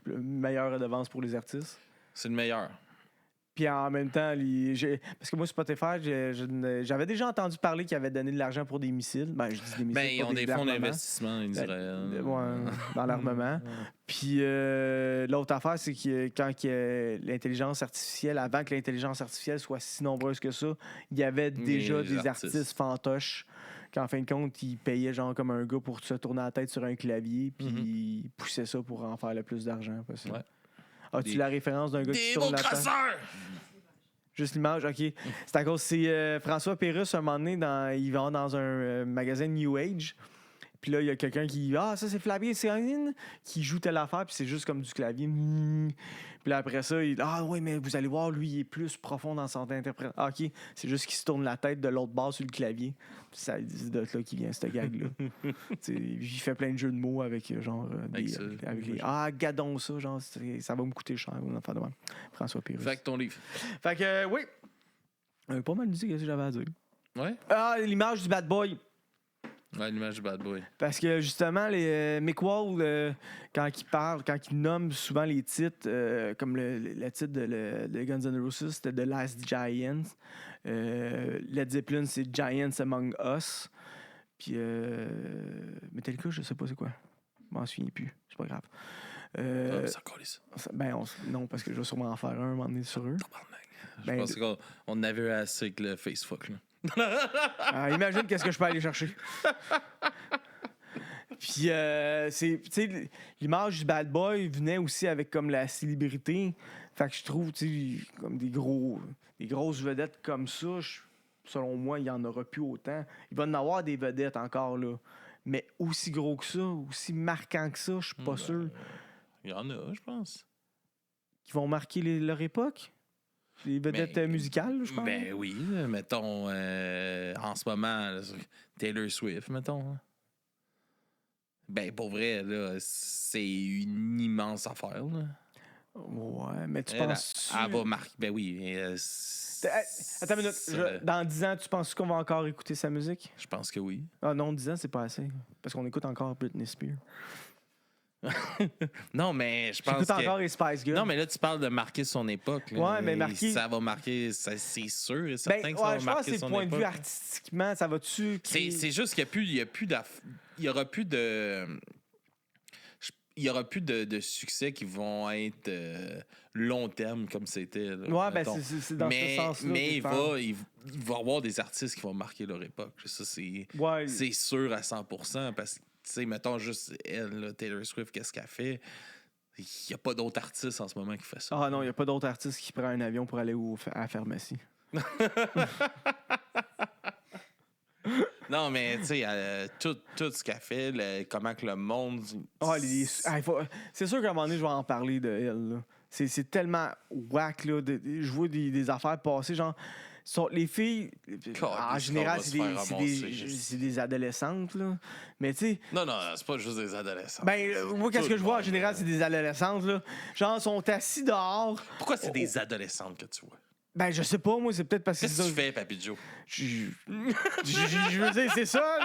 Meilleure redevance pour les artistes. C'est le meilleur. Puis en même temps, parce que moi, Spotify, j'avais déjà entendu parler qu'ils avaient donné de l'argent pour des missiles. Ben, je dis des missiles. Ben, ils pour ont des fonds armements. d'investissement, ils diraient. Ouais, dans l'armement. Puis l'autre affaire, c'est que quand l'intelligence artificielle, avant que l'intelligence artificielle soit si nombreuse que ça, il y avait déjà des artistes fantoches qu'en fin de compte, ils payaient genre comme un gars pour se tourner la tête sur un clavier, puis ils poussaient ça pour en faire le plus d'argent possible. Ouais. As-tu la référence d'un gars qui Des tourne mots la tête? crasseurs! Juste l'image, OK. C'est à cause, c'est François Pérusse, un moment donné, il va dans un magasin New Age. Puis là, il y a quelqu'un qui ça c'est Flavien Céline qui joue telle affaire, puis c'est juste comme du clavier. Puis là, après ça, oui, mais vous allez voir, lui, il est plus profond dans son interprétation. Ah, OK, c'est juste qu'il se tourne la tête de l'autre bord sur le clavier. Puis c'est de là qu'il vient, cette gag-là. Il fait plein de jeux de mots avec genre. Avec les gadons ça, genre, ça va me coûter cher. Enfin, de même. François Pérusse. Fait que ton livre. Fait que, oui. Pas mal dit ce que j'avais à dire. Ouais? Ah, l'image du bad boy. Ouais, l'image du bad boy. Parce que justement, Mick Wall, quand il nomme souvent les titres, comme le titre de Guns N' Roses, c'était The Last Giants. Led Zeppelin, c'est Giants Among Us. Puis Metallica, je sais pas c'est quoi. Je m'en souviens plus. C'est pas grave. Ça calisse. Non, parce que je vais sûrement en faire un moment donné sur eux. Je pense qu'on avait assez avec le Facebook, là. Imagine qu'est-ce que je peux aller chercher. Puis, l'image du bad boy venait aussi avec comme la célébrité. Fait que je trouve, comme des grosses vedettes comme ça, selon moi, il n'y en aura plus autant. Il va y en avoir des vedettes encore, là. Mais aussi gros que ça, aussi marquant que ça, je suis pas sûr. Il y en a, je pense. Qui vont marquer leur époque? Les vedettes musicales, je pense. Ben oui, mettons, en ce moment, là, Taylor Swift, mettons. Ben, pour vrai, là, c'est une immense affaire, là. Ouais, mais tu penses... Elle va marquer, ben oui. Attends une minute, dans 10 ans, tu penses qu'on va encore écouter sa musique? Je pense que oui. Ah non, 10 ans, c'est pas assez. Parce qu'on écoute encore Britney Spears. Non, mais je pense J'écoute encore les Spice Girls. Non, mais là, tu parles de marquer son époque. Là. Ouais, mais marquer... Ça va marquer... C'est sûr et certain que ça va je pense marquer que c'est son le point époque. de vue artistiquement, ça va-tu... C'est juste qu'il n'y aura plus de succès qui vont être long terme comme c'était. Là, ouais, ben c'est dans ce sens-là. Mais il va y avoir des artistes qui vont marquer leur époque. Ça, c'est sûr à 100%. Parce que, tu sais, mettons juste elle, là, Taylor Swift, qu'est-ce qu'elle fait? Il n'y a pas d'autres artistes en ce moment qui font ça. Ah non, il n'y a pas d'autres artistes qui prennent un avion pour aller à la pharmacie. Non, mais tu sais, tout ce qu'elle fait, comment que le monde... C'est sûr qu'à un moment donné, je vais en parler de elle. Là. C'est tellement whack, là. Je vois des affaires passer, genre... les filles, en général, c'est des adolescentes, là. Mais tu sais... Non, c'est pas juste des adolescents. Ben, moi, qu'est-ce que je vois en général, c'est des adolescentes, là. Genre, sont assis dehors. Pourquoi c'est des adolescentes que tu vois? Ben, je sais pas, moi, c'est peut-être parce que... Qu'est-ce que tu fais, Papy Joe? Je veux dire, c'est ça.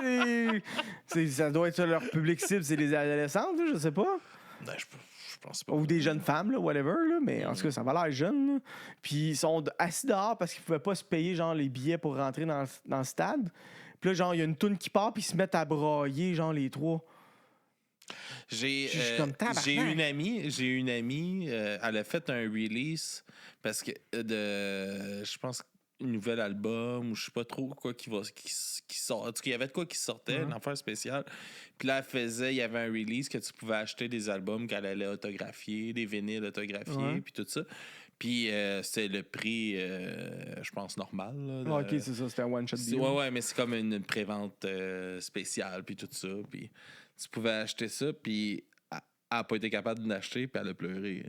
Ça doit être ça, leur public cible, c'est les adolescentes, là, je sais pas. Ben, je pense pas. Ou des jeunes femmes, là, whatever, là, mais en tout cas, ça va l'air jeune. Là. Puis ils sont assis dehors parce qu'ils pouvaient pas se payer genre les billets pour rentrer dans le stade. Puis là, genre, il y a une toune qui part, puis ils se mettent à brailler, genre, les trois. J'ai une amie, elle a fait un release parce que je pense un nouvel album ou je sais pas trop quoi qui sort. En tout cas, il y avait de quoi qui sortait, une affaire spéciale. Puis là, il y avait un release que tu pouvais acheter des albums qu'elle allait autographier, des vinyles autographiés, puis tout ça. Puis c'est le prix, je pense, normal. Là, OK, c'est ça, c'était un one-shot deal. Ouais, mais c'est comme une prévente spéciale, puis tout ça. Puis tu pouvais acheter ça, puis elle n'a pas été capable d'acheter, puis elle a pleuré.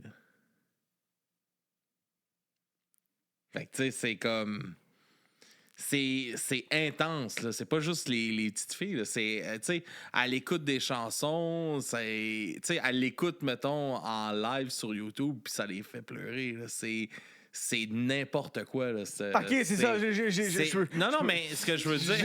Fait que, tu sais, c'est comme... C'est intense, là. C'est pas juste les petites filles, là. C'est, tu sais, elle écoute des chansons, tu sais, elle l'écoute, mettons, en live sur YouTube, puis ça les fait pleurer, là. C'est n'importe quoi, là. OK, c'est ça. Non, mais ce que je veux dire...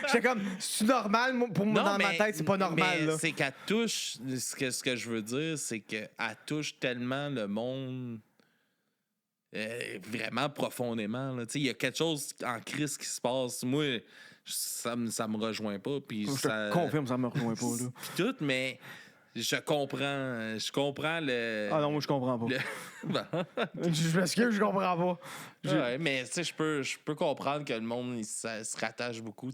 J'étais comme, c'est normal, pour moi, dans ma tête, c'est pas normal, là. C'est qu'elle touche... Ce que je veux dire, c'est qu'elle touche tellement le monde... vraiment profondément. Il y a quelque chose en crise qui se passe. Moi, ça me rejoint pas. Je te confirme, ça me rejoint pas. Là. Puis tout, mais je comprends le... Ah non, moi, je comprends pas. Je m'excuse, je comprends pas. Ouais, mais tu sais, je peux comprendre que le monde ça se rattache beaucoup.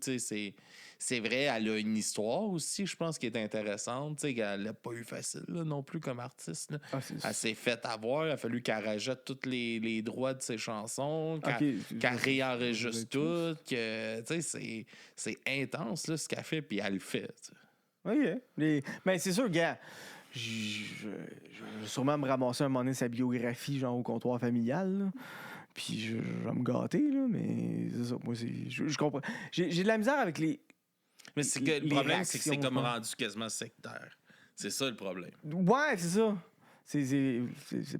C'est vrai, elle a une histoire aussi, je pense, qui est intéressante. Tu sais, elle l'a pas eu facile là, non plus comme artiste. Là. Elle s'est fait avoir. Il a fallu qu'elle rejette tous les droits de ses chansons, qu'elle réenregistre tout. Tu sais, c'est intense là, ce qu'elle fait, puis elle le fait. T'sais. OK. Mais c'est sûr, gars, je vais sûrement me ramasser un moment donné sa biographie, genre au comptoir familial. Là. Puis je vais me gâter, là, mais c'est ça. Moi, je comprends. J'ai de la misère avec les. Mais c'est que le problème, c'est que c'est comme rendu quasiment sectaire. C'est ça le problème. Ouais, c'est ça. C'est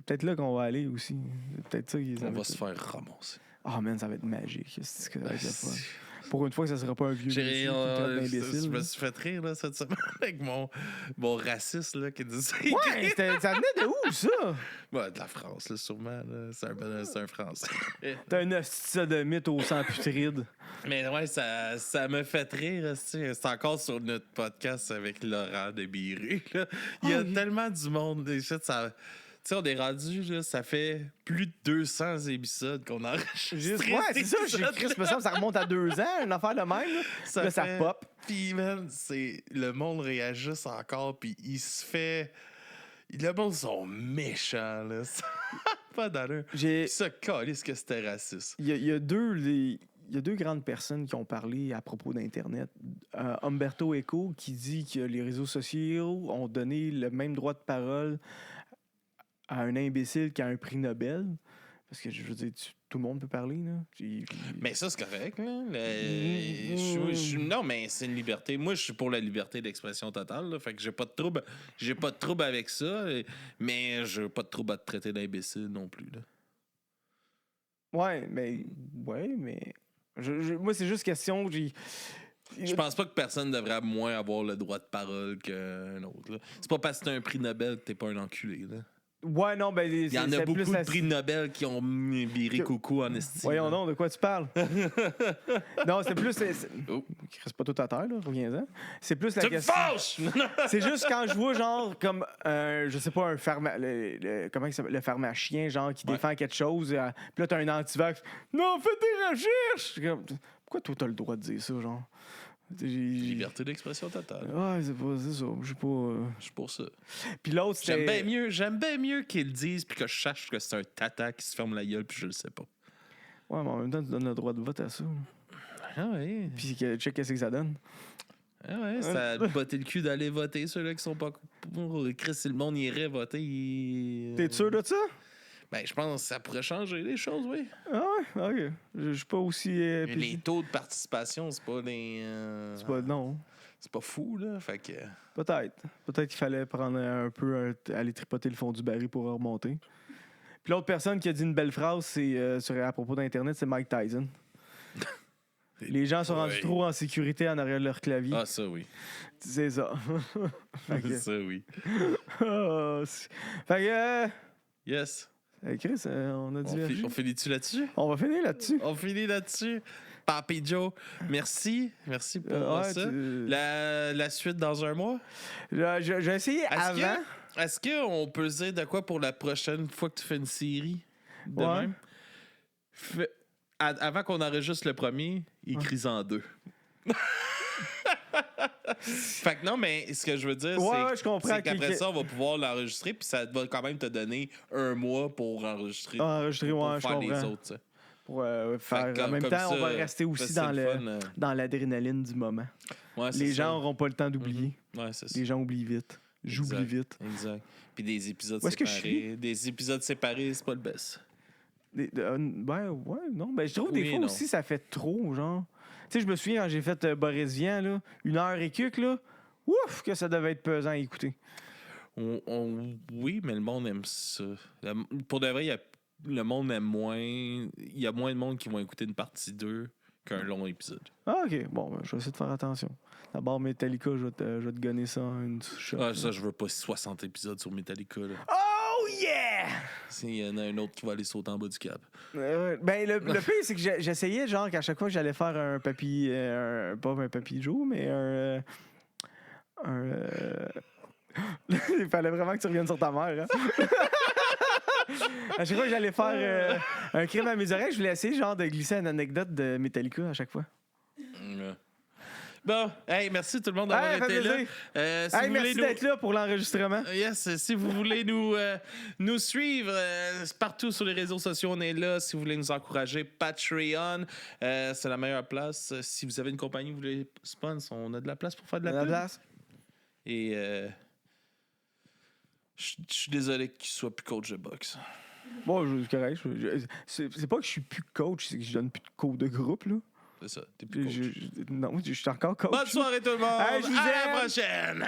peut-être là qu'on va aller aussi. C'est peut-être ça. On va se faire ramasser. Oh man, ça va être magique. C'est que ça va être le fun. Pour une fois que ça sera pas un vieux je me suis fait rire là, cette semaine avec mon raciste là, qui disait... Ouais, ça venait de où, ça? Ouais, de la France, là, sûrement. Là. C'est un Français. T'as un hostie de mythe au sang putride. Mais ouais, ça me fait rire. C'est encore sur notre podcast avec Laurent de Biré. Il y a tellement du monde. Tu sais, on est rendu, là, ça fait plus de 200 épisodes qu'on enregistre. Ouais, c'est ça, j'ai écrit, ça remonte à 2 ans, une affaire de même. Là, ça pop. Puis, man, le monde réagisse encore, puis il se fait... Le monde sont méchants, là. Ça pas d'allure. Ça calisse que c'était raciste. Il y a deux grandes personnes qui ont parlé à propos d'Internet. Umberto Eco, qui dit que les réseaux sociaux ont donné le même droit de parole à un imbécile qui a un prix Nobel. Parce que, je veux dire, tout le monde peut parler, là. Mais ça, c'est correct, là. Non, mais c'est une liberté. Moi, je suis pour la liberté d'expression totale, là. Fait que j'ai pas de trouble avec ça, mais j'ai pas de trouble à te traiter d'imbécile non plus, là. Ouais, mais... moi, c'est juste question... Je pense pas que personne devrait moins avoir le droit de parole qu'un autre, là. C'est pas parce que t'as un prix Nobel que t'es pas un enculé, là. Ouais, non, ben... Il y en a beaucoup de prix Nobel qui ont viré coucou en estime. Voyons non, de quoi tu parles? Non, c'est plus... Qui reste pas tout à terre, là, reviens-en. C'est plus la question... Tu me fâches! C'est juste quand je vois, genre, comme, je sais pas, comment il s'appelle? Le pharmacien, genre, qui défend quelque chose, puis là, t'as un antivax. Non, fais tes recherches! Pourquoi toi, t'as le droit de dire ça, genre? Liberté d'expression totale. Ouais, c'est ça. Je suis pour ça. Puis l'autre, c'était... J'aime bien mieux qu'ils le disent puis que je sache que c'est un tata qui se ferme la gueule puis je le sais pas. Ouais, mais en même temps, tu donnes le droit de vote à ça. Ah oui. Puis check qu'est-ce que ça donne. Ah ouais, ça a botté le cul d'aller voter, ceux-là qui sont pas pour Chris, si le monde irait voter. T'es sûr de ça? Ben, je pense que ça pourrait changer les choses, oui. Ah ouais, ok. Je suis pas aussi. Mais les taux de participation, c'est pas des. C'est pas. Non. C'est pas fou, là. Fait que. Peut-être. Peut-être qu'il fallait prendre un peu. Aller tripoter le fond du baril pour remonter. Puis l'autre personne qui a dit une belle phrase, c'est à propos d'Internet, c'est Mike Tyson. Les gens sont rendus trop en sécurité en arrière de leur clavier. Ah, ça, oui. C'est ça. Ça, oui. Fait que. Yes. Hey Chris, on a dit. On finit-tu là-dessus? On va finir là-dessus. On finit là-dessus. Papi Joe, merci. Merci pour ça. La suite dans un mois? J'ai essayé avant. Est-ce qu'on peut se dire de quoi pour la prochaine fois que tu fais une série? De Ouais. même? Avant qu'on enregistre le premier, écris-en 2. Fait que non, mais ce que je veux dire, c'est qu'après ça, on va pouvoir l'enregistrer, puis ça va quand même te donner un mois pour enregistrer. Pour faire les autres. Ça. Pour faire. En même temps, on va rester aussi dans l'adrénaline du moment. Ouais, les gens n'auront pas le temps d'oublier. Ouais, c'est ça. Les gens oublient vite. J'oublie vite. Exact. Puis des épisodes Où est-ce que séparés. Des épisodes séparés, c'est pas le best. Ouais, non. Ben, je trouve des fois aussi, ça fait trop, genre. Tu sais, je me souviens quand j'ai fait Boris Vian, là, 1 heure et quelques, là. Ouf, que ça devait être pesant à écouter. Oui, mais le monde aime ça. Pour de vrai, le monde aime moins. Il y a moins de monde qui vont écouter une partie 2 qu'un long épisode. Ah, ok. Bon, ben, je vais essayer de faire attention. D'abord, Metallica, je vais te gonner ça en une shot. Ah, ça, je veux pas 60 épisodes sur Metallica. Là. Oh, yeah! S'il y en a un autre qui va aller sauter en bas du cap. Ben, le pire, c'est que j'essayais, genre, qu'à chaque fois que j'allais faire un papy. Pas un papy Joe, mais il fallait vraiment que tu reviennes sur ta mère, hein? À chaque fois que j'allais faire un crime à mes oreilles, je voulais essayer, genre, de glisser une anecdote de Metallica à chaque fois. Bon, hey, merci tout le monde d'avoir été là. Merci d'être là pour l'enregistrement. Yes, si vous voulez nous suivre partout sur les réseaux sociaux, on est là. Si vous voulez nous encourager, Patreon, c'est la meilleure place. Si vous avez une compagnie, vous voulez sponsor, on a de la place pour faire de la pub. Place. Et je suis désolé qu'il soit plus coach de boxe. Bon, c'est correct. C'est pas que je suis plus coach, c'est que je donne plus de cours de groupe, là. C'est ça, t'es plus coach. Non, je suis encore coach. Bonne soirée tout le monde! Hey, je vous à la prochaine!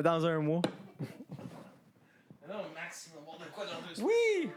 Dans un mois. Non, Max, on va voir de quoi dans 2 semaines. Oui!